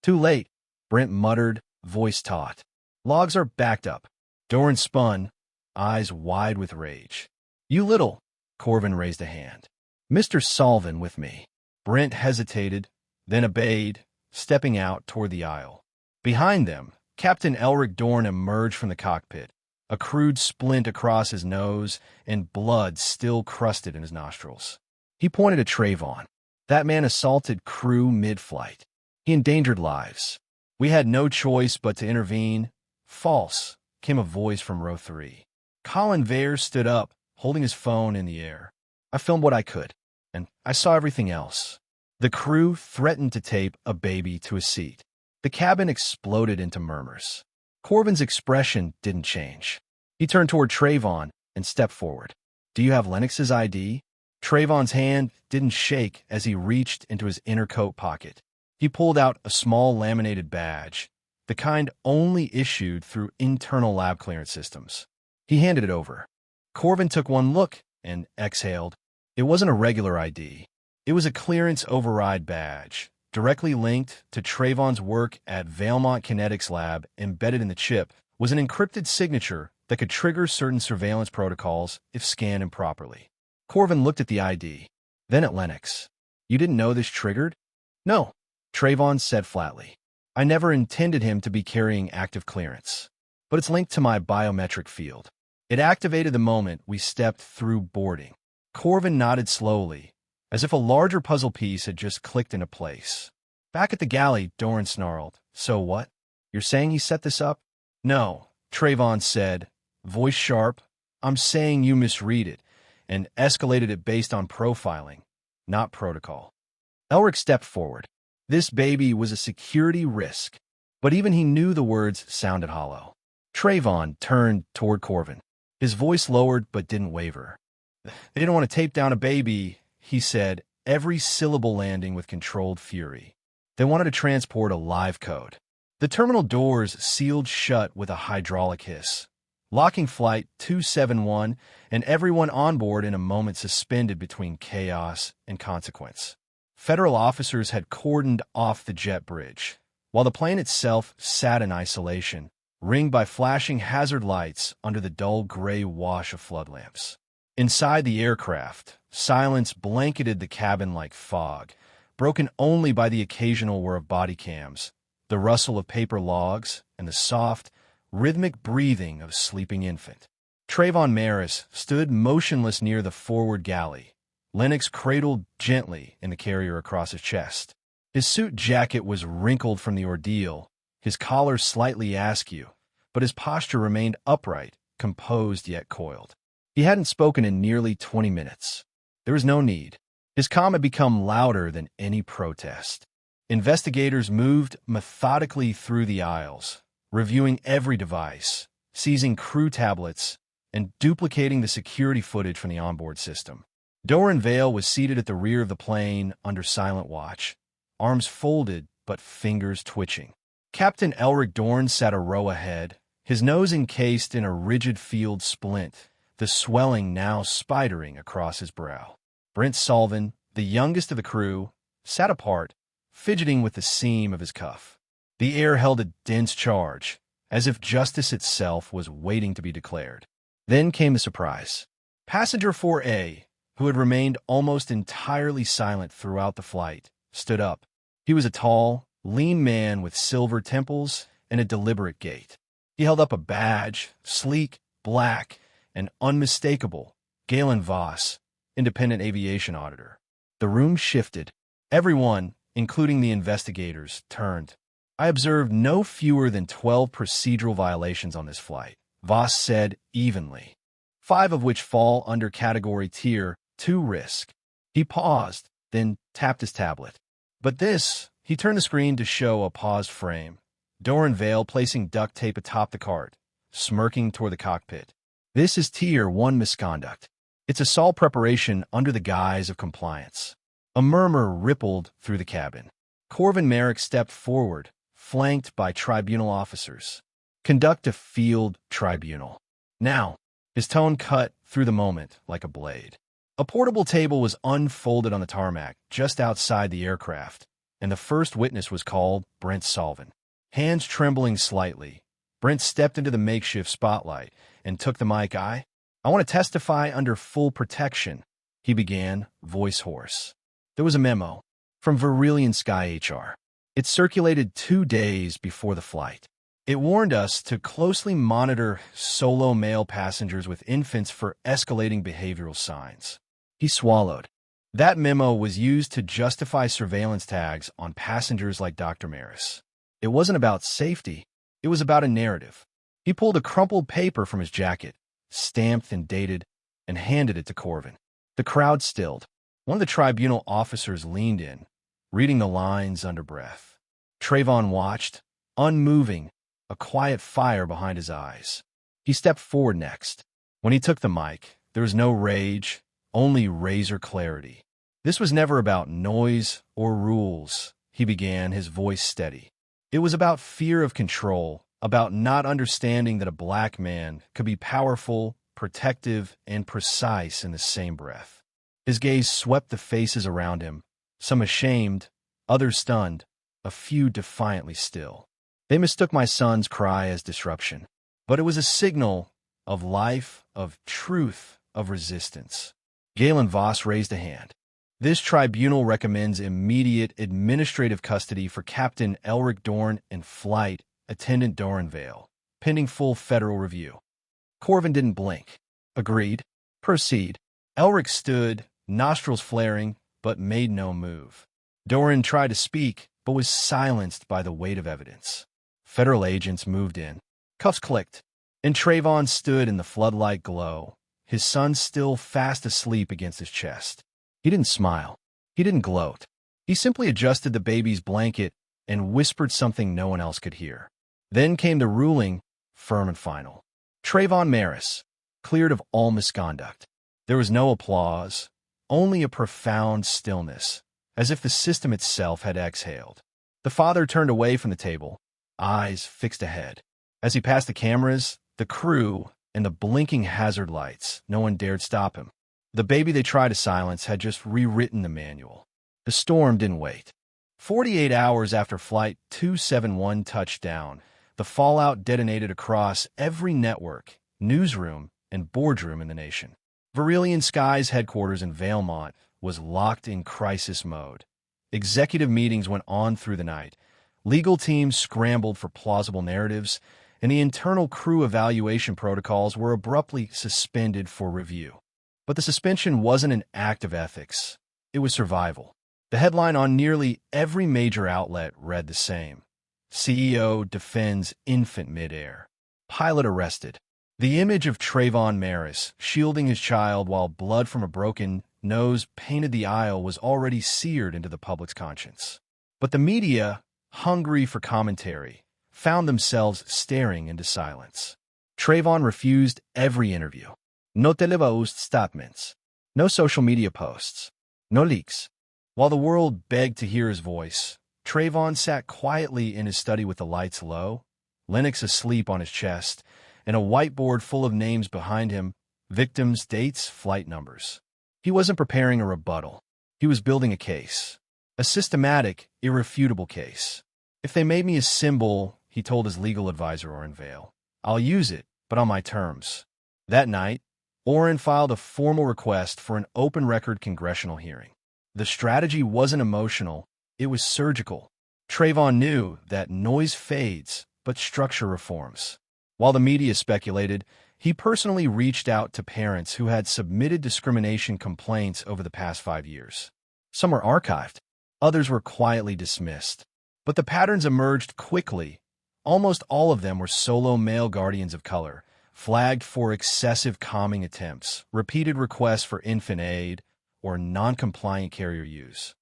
Too late, Brent muttered, voice taut. Logs are backed up. Dorran spun, eyes wide with rage. You little, Corvin raised a hand. Mr. Solvin with me. Brent hesitated, then obeyed, stepping out toward the aisle. Behind them, Captain Elric Dorn emerged from the cockpit, a crude splint across his nose and blood still crusted in his nostrils. He pointed at Trevon. That man assaulted crew mid-flight. He endangered lives. We had no choice but to intervene. False, came a voice from row 3. Colin Vare stood up, holding his phone in the air. I filmed what I could, and I saw everything else. The crew threatened to tape a baby to a seat. The cabin exploded into murmurs. Corvin's expression didn't change. He turned toward Trevon and stepped forward. Do you have Lennox's ID? Trevon's hand didn't shake as he reached into his inner coat pocket. He pulled out a small laminated badge, the kind only issued through internal lab clearance systems. He handed it over. Corvin took one look and exhaled. It wasn't a regular ID. It was a clearance override badge, directly linked to Trevon's work at Valemont Kinetics Lab. Embedded in the chip was an encrypted signature that could trigger certain surveillance protocols if scanned improperly. Corvin looked at the ID, then at Lennox. You didn't know this triggered? No, Trevon said flatly. I never intended him to be carrying active clearance, but it's linked to my biometric field. It activated the moment we stepped through boarding. Corvin nodded slowly, as if a larger puzzle piece had just clicked into place. Back at the galley, Dorran snarled. So what? You're saying he set this up? No, Trevon said, voice sharp. I'm saying you misread it and escalated it based on profiling, not protocol. Elric stepped forward. This baby was a security risk, but even he knew the words sounded hollow. Trevon turned toward Corvin. His voice lowered but didn't waver. They didn't want to tape down a baby, he said, every syllable landing with controlled fury. They wanted to transport a live code. The terminal doors sealed shut with a hydraulic hiss, locking Flight 271 and everyone on board in a moment suspended between chaos and consequence. Federal officers had cordoned off the jet bridge, while the plane itself sat in isolation, ringed by flashing hazard lights under the dull gray wash of flood lamps. Inside the aircraft, silence blanketed the cabin like fog, broken only by the occasional whir of body cams, the rustle of paper logs, and the soft, rhythmic breathing of a sleeping infant. Trevon Marris stood motionless near the forward galley, Lennox cradled gently in the carrier across his chest. His suit jacket was wrinkled from the ordeal, his collar slightly askew, but his posture remained upright, composed yet coiled. He hadn't spoken in nearly 20 minutes. There was no need. His calm had become louder than any protest. Investigators moved methodically through the aisles, reviewing every device, seizing crew tablets, and duplicating the security footage from the onboard system. Dorran Vale was seated at the rear of the plane under silent watch, arms folded but fingers twitching. Captain Elric Dorn sat a row ahead, his nose encased in a rigid field splint, the swelling now spidering across his brow. Brent Solvin, the youngest of the crew, sat apart, fidgeting with the seam of his cuff. The air held a dense charge, as if justice itself was waiting to be declared. Then came the surprise. Passenger 4A, who had remained almost entirely silent throughout the flight, stood up. He was a tall, lean man with silver temples and a deliberate gait. He held up a badge, sleek, black, and unmistakable, Galen Voss, independent aviation auditor. The room shifted. Everyone, including the investigators, turned. I observed no fewer than 12 procedural violations on this flight, Voss said evenly, 5 of which fall under category Tier 2 risk. He paused, then tapped his tablet. But this, he turned the screen to show a paused frame. Dorran Vale placing duct tape atop the cart, smirking toward the cockpit. This is Tier 1 misconduct. It's assault preparation under the guise of compliance. A murmur rippled through the cabin. Corvin Merrick stepped forward, flanked by tribunal officers. Conduct a field tribunal. Now, his tone cut through the moment like a blade. A portable table was unfolded on the tarmac just outside the aircraft, and the first witness was called Brent Salvin. Hands trembling slightly, Brent stepped into the makeshift spotlight and took the mic. I want to testify under full protection, he began, voice hoarse. There was a memo from Verilion Sky HR. It circulated 2 days before the flight. It warned us to closely monitor solo male passengers with infants for escalating behavioral signs. He swallowed. That memo was used to justify surveillance tags on passengers like Dr. Marris. It wasn't about safety. It was about a narrative. He pulled a crumpled paper from his jacket, stamped and dated, and handed it to Corvin. The crowd stilled. One of the tribunal officers leaned in, reading the lines under breath. Trevon watched, unmoving, a quiet fire behind his eyes. He stepped forward next. When he took the mic, there was no rage, only razor clarity. This was never about noise or rules, he began, his voice steady. It was about fear of control, about not understanding that a black man could be powerful, protective, and precise in the same breath. His gaze swept the faces around him, some ashamed, others stunned, a few defiantly still. They mistook my son's cry as disruption, but it was a signal of life, of truth, of resistance. Galen Voss raised a hand. This tribunal recommends immediate administrative custody for Captain Elric Dorn and flight attendant Dorran Vale, pending full federal review. Corvin didn't blink. Agreed. Proceed. Elric stood, nostrils flaring, but made no move. Dorran tried to speak, but was silenced by the weight of evidence. Federal agents moved in. Cuffs clicked, and Trevon stood in the floodlight glow, his son still fast asleep against his chest. He didn't smile. He didn't gloat. He simply adjusted the baby's blanket and whispered something no one else could hear. Then came the ruling, firm and final. Trevon Marris, cleared of all misconduct. There was no applause, only a profound stillness, as if the system itself had exhaled. The father turned away from the table, eyes fixed ahead. As he passed the cameras, the crew, and the blinking hazard lights, no one dared stop him. The baby they tried to silence had just rewritten the manual. The storm didn't wait. 48 hours after Flight 271 touched down, the fallout detonated across every network, newsroom, and boardroom in the nation. Verilion Sky's headquarters in Valemont was locked in crisis mode. Executive meetings went on through the night. Legal teams scrambled for plausible narratives, and the internal crew evaluation protocols were abruptly suspended for review. But the suspension wasn't an act of ethics. It was survival. The headline on nearly every major outlet read the same. CEO defends infant midair. Pilot arrested. The image of Trevon Marris shielding his child while blood from a broken nose painted the aisle was already seared into the public's conscience. But the media, hungry for commentary, found themselves staring into silence. Trevon refused every interview. No televised statements. No social media posts. No leaks. While the world begged to hear his voice, Trevon sat quietly in his study with the lights low, Lennox asleep on his chest, and a whiteboard full of names behind him, victims, dates, flight numbers. He wasn't preparing a rebuttal. He was building a case. A systematic, irrefutable case. If they made me a symbol, he told his legal advisor, Dorran Vale, I'll use it, but on my terms. That night, Orrin filed a formal request for an open-record congressional hearing. The strategy wasn't emotional, it was surgical. Trevon knew that noise fades, but structure reforms. While the media speculated, he personally reached out to parents who had submitted discrimination complaints over the past 5 years. Some were archived, others were quietly dismissed. But the patterns emerged quickly. Almost all of them were solo male guardians of color, flagged for excessive calming attempts, repeated requests for infant aid, or non-compliant carrier use.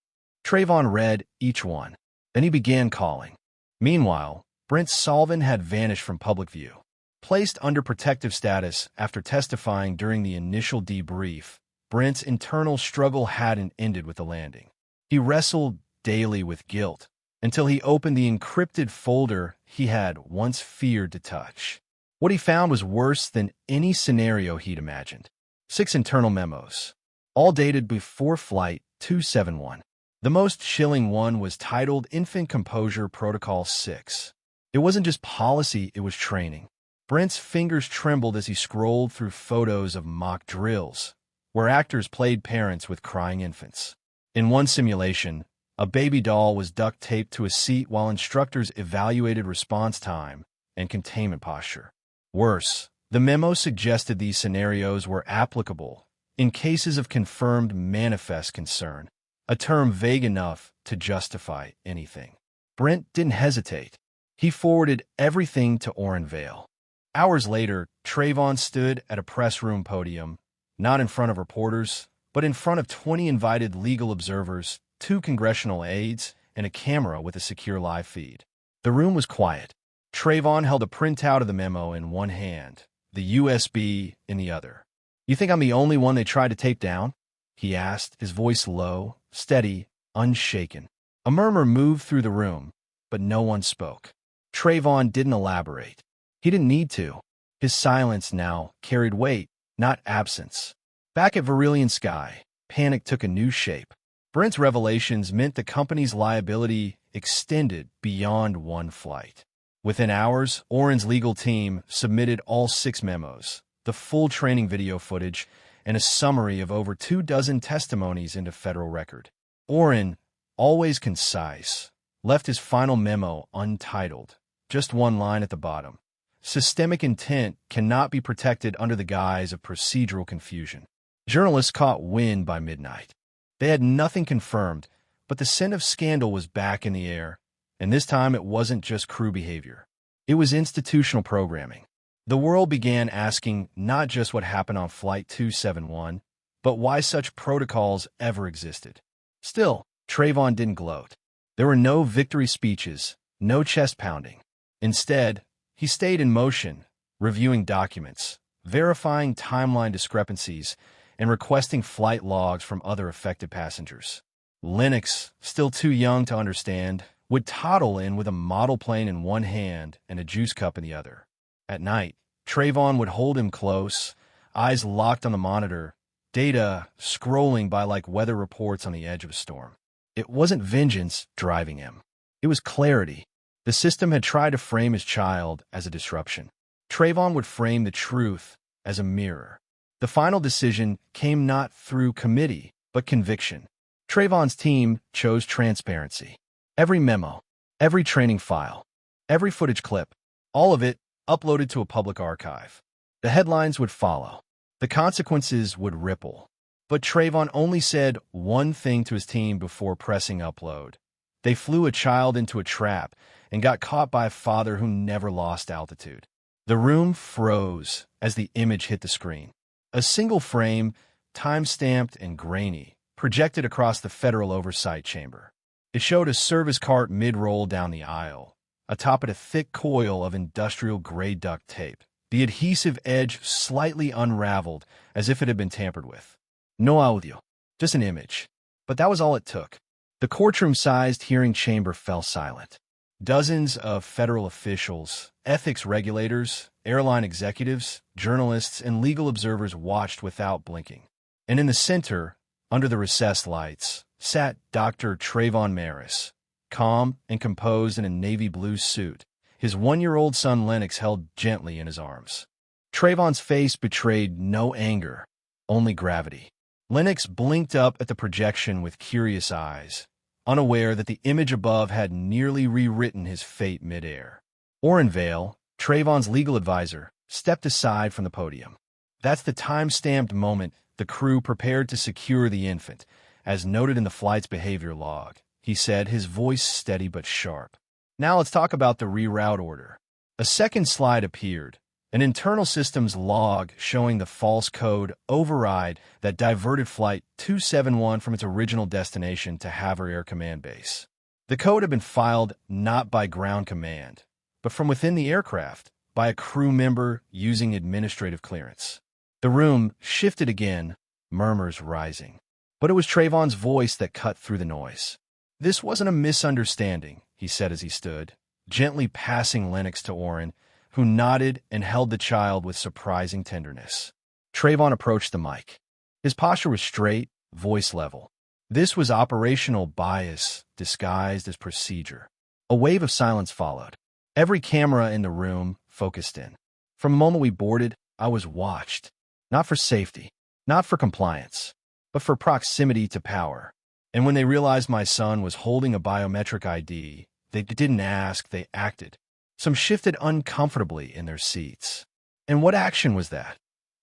Trevon read each one. Then he began calling. Meanwhile, Brent Salvin had vanished from public view. Placed under protective status after testifying during the initial debrief, Brent's internal struggle hadn't ended with the landing. He wrestled daily with guilt until he opened the encrypted folder he had once feared to touch. What he found was worse than any scenario he'd imagined. 6 internal memos, all dated before Flight 271. The most chilling one was titled Infant Composure Protocol 6. It wasn't just policy, it was training. Brent's fingers trembled as he scrolled through photos of mock drills, where actors played parents with crying infants. In one simulation, a baby doll was duct taped to a seat while instructors evaluated response time and containment posture. Worse, the memo suggested these scenarios were applicable in cases of confirmed manifest concern, a term vague enough to justify anything. Brent didn't hesitate. He forwarded everything to Dorran Vale. Hours later, Trevon stood at a press room podium, not in front of reporters, but in front of 20 invited legal observers, 2 congressional aides, and a camera with a secure live feed. The room was quiet. Trevon held a printout of the memo in one hand, the USB in the other. "You think I'm the only one they tried to tape down?" he asked, his voice low, steady, unshaken. A murmur moved through the room, but no one spoke. Trevon didn't elaborate. He didn't need to. His silence now carried weight, not absence. Back at Varillian Sky, panic took a new shape. Brent's revelations meant the company's liability extended beyond one flight. Within hours, Orrin's legal team submitted all 6 memos, the full training video footage, and a summary of over 24 testimonies into federal record. Dorran, always concise, left his final memo untitled, just one line at the bottom. Systemic intent cannot be protected under the guise of procedural confusion. Journalists caught wind by midnight. They had nothing confirmed, but the scent of scandal was back in the air, and this time it wasn't just crew behavior. It was institutional programming. The world began asking not just what happened on Flight 271, but why such protocols ever existed. Still, Trevon didn't gloat. There were no victory speeches, no chest pounding. Instead, he stayed in motion, reviewing documents, verifying timeline discrepancies, and requesting flight logs from other affected passengers. Lennox, still too young to understand, would toddle in with a model plane in one hand and a juice cup in the other. At night, Trevon would hold him close, eyes locked on the monitor, data scrolling by like weather reports on the edge of a storm. It wasn't vengeance driving him. It was clarity. The system had tried to frame his child as a disruption. Trevon would frame the truth as a mirror. The final decision came not through committee, but conviction. Trevon's team chose transparency. Every memo, every training file, every footage clip, all of it uploaded to a public archive. The headlines would follow. The consequences would ripple. But Trevon only said one thing to his team before pressing upload. They flew a child into a trap and got caught by a father who never lost altitude. The room froze as the image hit the screen. A single frame, time-stamped and grainy, projected across the federal oversight chamber. It showed a service cart mid-roll down the aisle, atop it a thick coil of industrial-grade duct tape, the adhesive edge slightly unraveled as if it had been tampered with. No audio, just an image. But that was all it took. The courtroom-sized hearing chamber fell silent. Dozens of federal officials, ethics regulators, airline executives, journalists, and legal observers watched without blinking. And in the center, under the recessed lights, sat Dr. Trevon Marris, calm and composed in a navy blue suit, his 1-year-old son Lennox held gently in his arms. Trevon's face betrayed no anger, only gravity. Lennox blinked up at the projection with curious eyes, unaware that the image above had nearly rewritten his fate midair. Dorran Vale, Trevon's legal advisor, stepped aside from the podium. That's the time-stamped moment the crew prepared to secure the infant, as noted in the flight's behavior log, he said, his voice steady but sharp. Now let's talk about the reroute order. A second slide appeared, an internal systems log showing the false code override that diverted Flight 271 from its original destination to Havre Air Command Base. The code had been filed not by ground command, but from within the aircraft, by a crew member using administrative clearance. The room shifted again, murmurs rising. But it was Trevon's voice that cut through the noise. "This wasn't a misunderstanding," he said as he stood, gently passing Lennox to Dorran, who nodded and held the child with surprising tenderness. Trevon approached the mic. His posture was straight, voice level. This was operational bias disguised as procedure. A wave of silence followed. Every camera in the room focused in. From the moment we boarded, I was watched. Not for safety, not for compliance, but for proximity to power. And when they realized my son was holding a biometric ID, they didn't ask, they acted. Some shifted uncomfortably in their seats. And what action was that?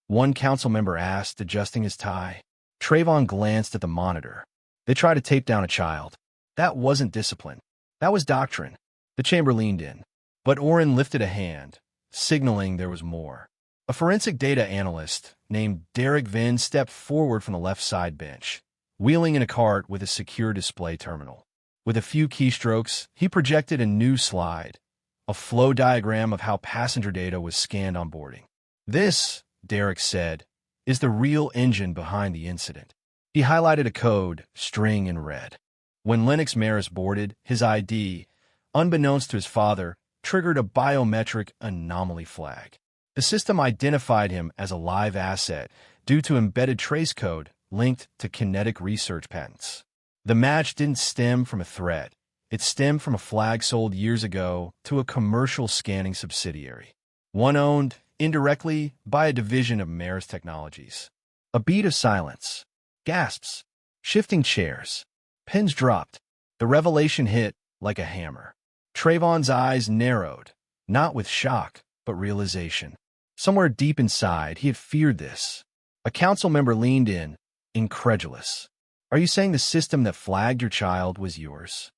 One council member asked, adjusting his tie. Trevon glanced at the monitor. They tried to tape down a child. That wasn't discipline. That was doctrine. The chamber leaned in. But Orrin lifted a hand, signaling there was more. A forensic data analyst named Dorran Vale stepped forward from the left side bench, wheeling in a cart with a secure display terminal. With a few keystrokes, he projected a new slide, a flow diagram of how passenger data was scanned on boarding. This, Derek said, is the real engine behind the incident. He highlighted a code string in red. When Lennox Marris boarded, his ID, unbeknownst to his father, triggered a biometric anomaly flag. The system identified him as a live asset due to embedded trace code linked to kinetic research patents. The match didn't stem from a threat. It stemmed from a flag sold years ago to a commercial scanning subsidiary, one owned indirectly by a division of Marris Technologies. A beat of silence. Gasps. Shifting chairs. Pins dropped. The revelation hit like a hammer. Trevon's eyes narrowed, not with shock, but realization. Somewhere deep inside, he had feared this. A council member leaned in, incredulous. Are you saying the system that flagged your child was yours?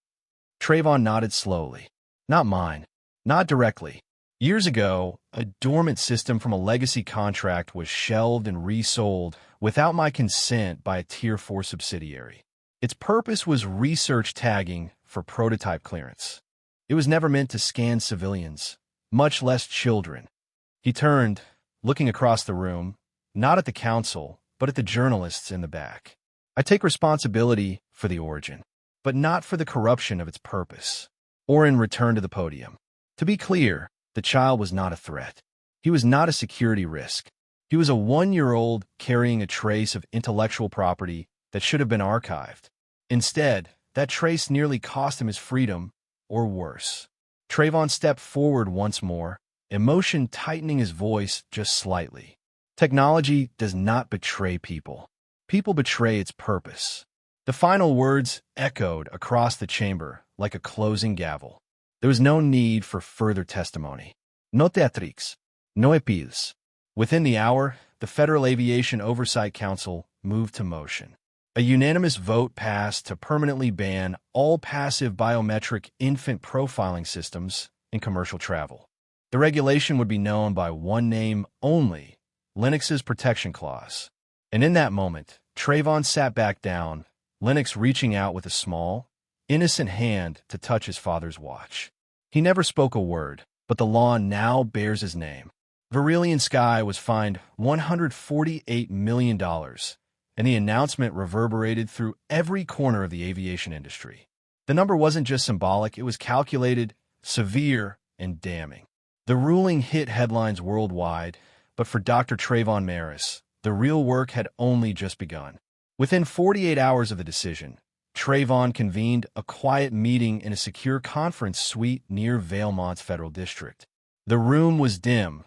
Trevon nodded slowly. Not mine. Not directly. Years ago, a dormant system from a legacy contract was shelved and resold without my consent by a Tier 4 subsidiary. Its purpose was research tagging for prototype clearance. It was never meant to scan civilians, much less children. He turned, looking across the room, not at the council, but at the journalists in the back. I take responsibility for the origin, but not for the corruption of its purpose. Orrin returned to the podium. To be clear, the child was not a threat. He was not a security risk. He was a 1-year-old carrying a trace of intellectual property that should have been archived. Instead, that trace nearly cost him his freedom, or worse. Trevon stepped forward once more, emotion tightening his voice just slightly. Technology does not betray people. People betray its purpose. The final words echoed across the chamber like a closing gavel. There was no need for further testimony. No teatrix. No appeals. Within the hour, the Federal Aviation Oversight Council moved to motion. A unanimous vote passed to permanently ban all passive biometric infant profiling systems in commercial travel. The regulation would be known by one name only, Lennox's Protection Clause. And in that moment, Trevon sat back down, Lennox reaching out with a small, innocent hand to touch his father's watch. He never spoke a word, but the law now bears his name. Verilion Sky was fined $148 million, and the announcement reverberated through every corner of the aviation industry. The number wasn't just symbolic, it was calculated, severe, and damning. The ruling hit headlines worldwide, but for Dr. Trevon Marris, the real work had only just begun. Within 48 hours of the decision, Trevon convened a quiet meeting in a secure conference suite near Vailmont's Federal District. The room was dim,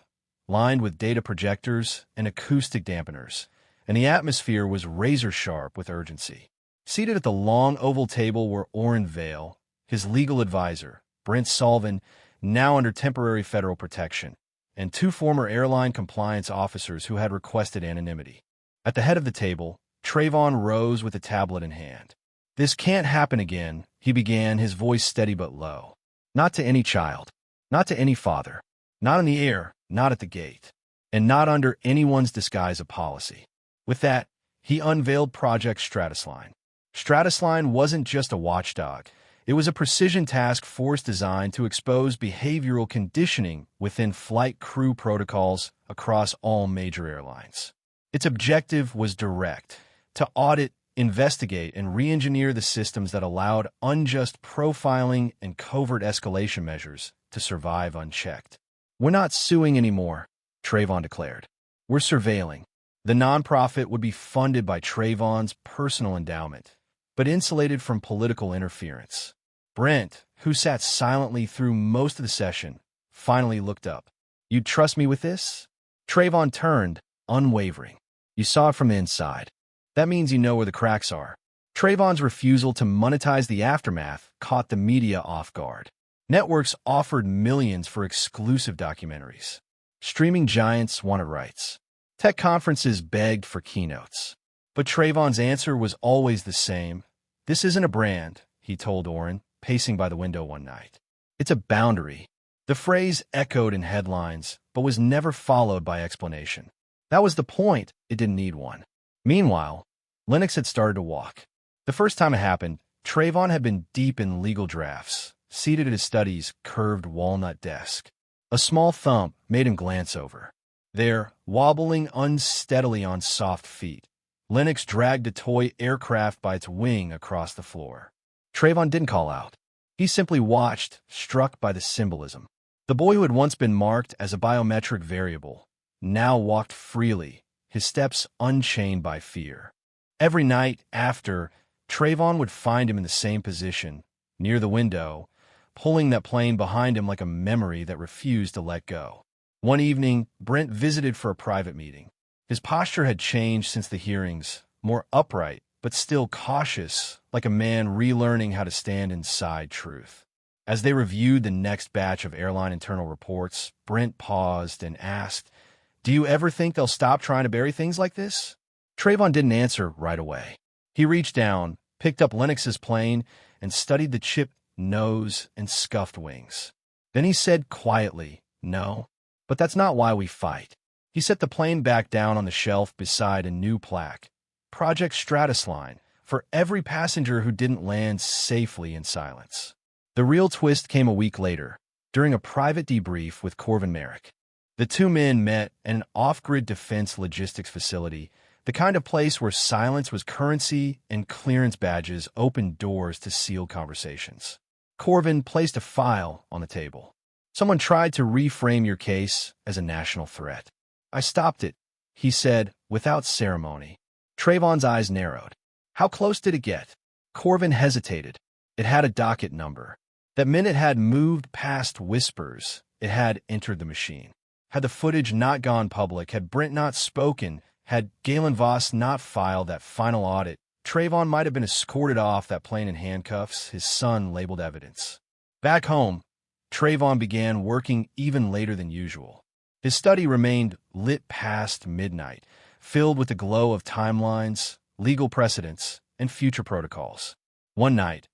lined with data projectors and acoustic dampeners, and the atmosphere was razor-sharp with urgency. Seated at the long oval table were Dorran Vale, his legal advisor, Brent Sullivan, now under temporary federal protection, and 2 former airline compliance officers who had requested anonymity. At the head of the table, Trevon rose with a tablet in hand. "This can't happen again," he began, his voice steady but low. "Not to any child. Not to any father. Not in the air, not at the gate. And not under anyone's disguise of policy." With that, he unveiled Project Stratusline. Stratusline wasn't just a watchdog. It was a precision task force designed to expose behavioral conditioning within flight crew protocols across all major airlines. Its objective was direct: to audit, investigate, and re-engineer the systems that allowed unjust profiling and covert escalation measures to survive unchecked. "We're not suing anymore," Trevon declared. "We're surveilling." The nonprofit would be funded by Trevon's personal endowment, but insulated from political interference. Brent, who sat silently through most of the session, finally looked up. "You'd trust me with this?" Trevon turned, unwavering. "You saw it from the inside. That means you know where the cracks are." Trevon's refusal to monetize the aftermath caught the media off guard. Networks offered millions for exclusive documentaries. Streaming giants wanted rights. Tech conferences begged for keynotes. But Trevon's answer was always the same. "This isn't a brand," he told Dorran, pacing by the window one night. "It's a boundary." The phrase echoed in headlines, but was never followed by explanation. That was the point. It didn't need one. Meanwhile, Lennox had started to walk. The first time it happened, Trevon had been deep in legal drafts, seated at his study's curved walnut desk. A small thump made him glance over. There, wobbling unsteadily on soft feet, Lennox dragged a toy aircraft by its wing across the floor. Trevon didn't call out. He simply watched, struck by the symbolism. The boy who had once been marked as a biometric variable now walked freely, his steps unchained by fear. Every night after, Trevon would find him in the same position, near the window, pulling that plane behind him like a memory that refused to let go. One evening, Brent visited for a private meeting. His posture had changed since the hearings, more upright, but still cautious, like a man relearning how to stand inside truth. As they reviewed the next batch of airline internal reports, Brent paused and asked, "Do you ever think they'll stop trying to bury things like this?" Trevon didn't answer right away. He reached down, picked up Lennox's plane, and studied the chipped nose and scuffed wings. Then he said quietly, "No, but that's not why we fight." He set the plane back down on the shelf beside a new plaque, Project Stratusline, for every passenger who didn't land safely in silence. The real twist came a week later, during a private debrief with Trevon Marris. The two men met at an off-grid defense logistics facility, the kind of place where silence was currency and clearance badges opened doors to sealed conversations. Trevon placed a file on the table. "Someone tried to reframe your case as a national threat. I stopped it," he said, without ceremony. Trevon's eyes narrowed. "How close did it get?" Trevon hesitated. It had a docket number. That meant it had moved past whispers. It had entered the machine. Had the footage not gone public, had Brent not spoken, had Galen Voss not filed that final audit, Trevon might have been escorted off that plane in handcuffs, his son labeled evidence. Back home, Trevon began working even later than usual. His study remained lit past midnight, filled with the glow of timelines, legal precedents, and future protocols. One night,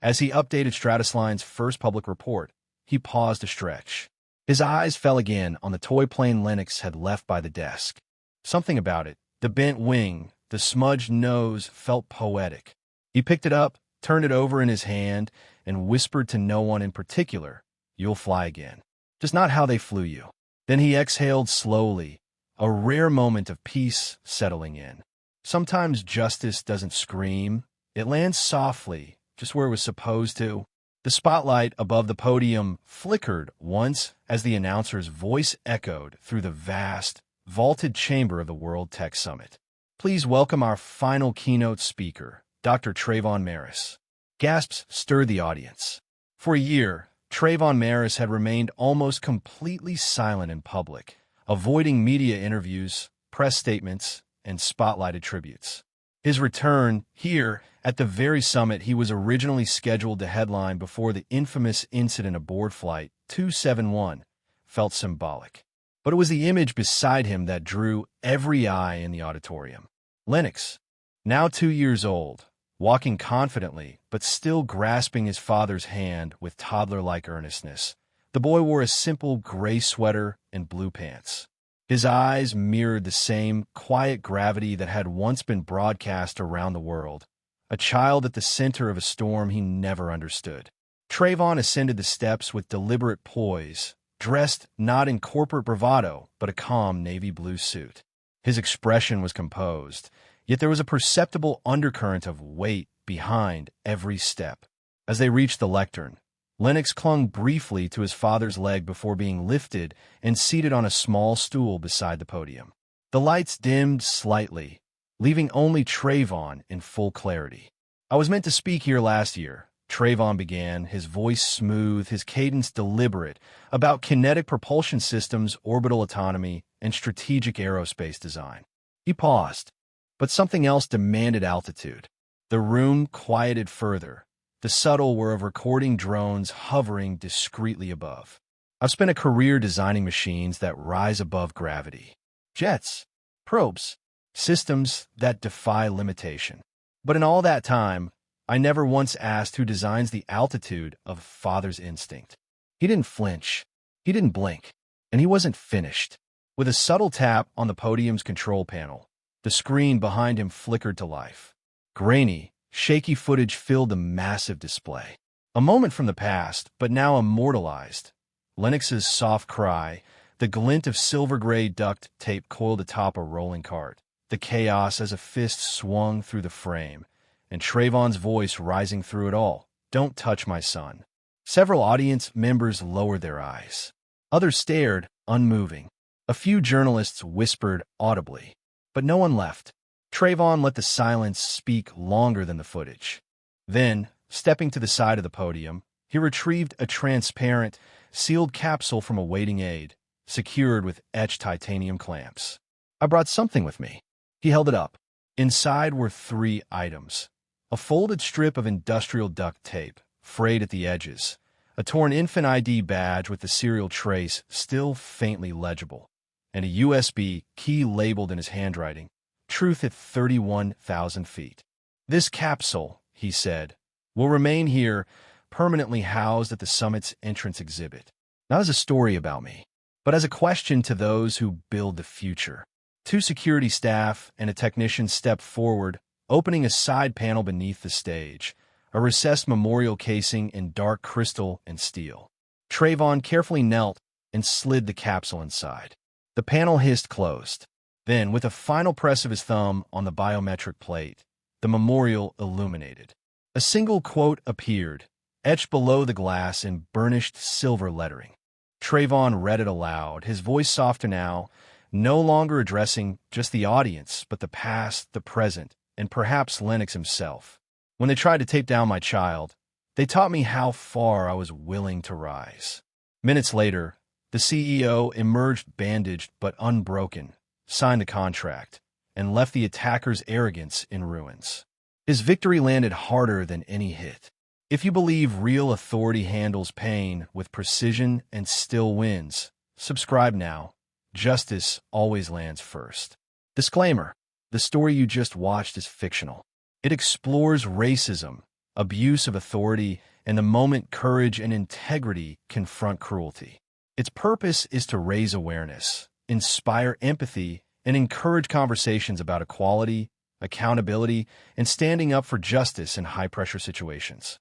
as he updated Stratusline's first public report, he paused to stretch. His eyes fell again on the toy plane Lennox had left by the desk. Something about it, the bent wing, the smudged nose, felt poetic. He picked it up, turned it over in his hand, and whispered to no one in particular, "You'll fly again. Just not how they flew you." Then he exhaled slowly, a rare moment of peace settling in. Sometimes justice doesn't scream. It lands softly, just where it was supposed to. The spotlight above the podium flickered once as the announcer's voice echoed through the vast, vaulted chamber of the World Tech Summit. "Please welcome our final keynote speaker, Dr. Trevon Marris." Gasps stirred the audience. For a year, Trevon Marris had remained almost completely silent in public, avoiding media interviews, press statements, and spotlighted tributes. His return here, at the very summit he was originally scheduled to headline before the infamous incident aboard Flight 271, felt symbolic. But it was the image beside him that drew every eye in the auditorium. Lennox, now 2 years old, walking confidently but still grasping his father's hand with toddler-like earnestness. The boy wore a simple gray sweater and blue pants. His eyes mirrored the same quiet gravity that had once been broadcast around the world, a child at the center of a storm he never understood. Trevon ascended the steps with deliberate poise, dressed not in corporate bravado, but a calm navy blue suit. His expression was composed, yet there was a perceptible undercurrent of weight behind every step. As they reached the lectern, Lennox clung briefly to his father's leg before being lifted and seated on a small stool beside the podium. The lights dimmed slightly, leaving only Trevon in full clarity. I was meant to speak here last year, Trevon began, his voice smooth, his cadence deliberate, about kinetic propulsion systems, orbital autonomy, and strategic aerospace design. He paused, but something else demanded altitude. The room quieted further, the subtle whir of recording drones hovering discreetly above. I've spent a career designing machines that rise above gravity. Jets, probes, systems that defy limitation. But in all that time, I never once asked who designs the altitude of father's instinct. He didn't flinch, he didn't blink, and he wasn't finished. With a subtle tap on the podium's control panel, the screen behind him flickered to life. Grainy, shaky footage filled the massive display. A moment from the past, but now immortalized. Lennox's soft cry, the glint of silver-gray duct tape coiled atop a rolling cart, the chaos as a fist swung through the frame, and Trevon's voice rising through it all. "Don't touch my son." Several audience members lowered their eyes. Others stared, unmoving. A few journalists whispered audibly, but no one left. Trevon let the silence speak longer than the footage. Then, stepping to the side of the podium, he retrieved a transparent, sealed capsule from a waiting aid, secured with etched titanium clamps. "I brought something with me." He held it up. Inside were 3 items. A folded strip of industrial duct tape, frayed at the edges, a torn infant ID badge with the serial trace still faintly legible, and a USB key labeled in his handwriting, "Truth at 31,000 feet." "This capsule," he said, "will remain here, permanently housed at the summit's entrance exhibit, not as a story about me, but as a question to those who build the future." 2 security staff and a technician stepped forward, opening a side panel beneath the stage, a recessed memorial casing in dark crystal and steel. Trevon carefully knelt and slid the capsule inside. The panel hissed closed. Then, with a final press of his thumb on the biometric plate, the memorial illuminated. A single quote appeared, etched below the glass in burnished silver lettering. Trevon read it aloud, his voice softer now, no longer addressing just the audience, but the past, the present, and perhaps Lennox himself. "When they tried to tape down my child, they taught me how far I was willing to rise." Minutes later, the CEO emerged bandaged but unbroken, signed the contract, and left the attacker's arrogance in ruins. His victory landed harder than any hit. If you believe real authority handles pain with precision and still wins, subscribe now. Justice always lands first. Disclaimer: the story you just watched is fictional. It explores racism, abuse of authority, and the moment courage and integrity confront cruelty. Its purpose is to raise awareness, inspire empathy, and encourage conversations about equality, accountability, and standing up for justice in high-pressure situations.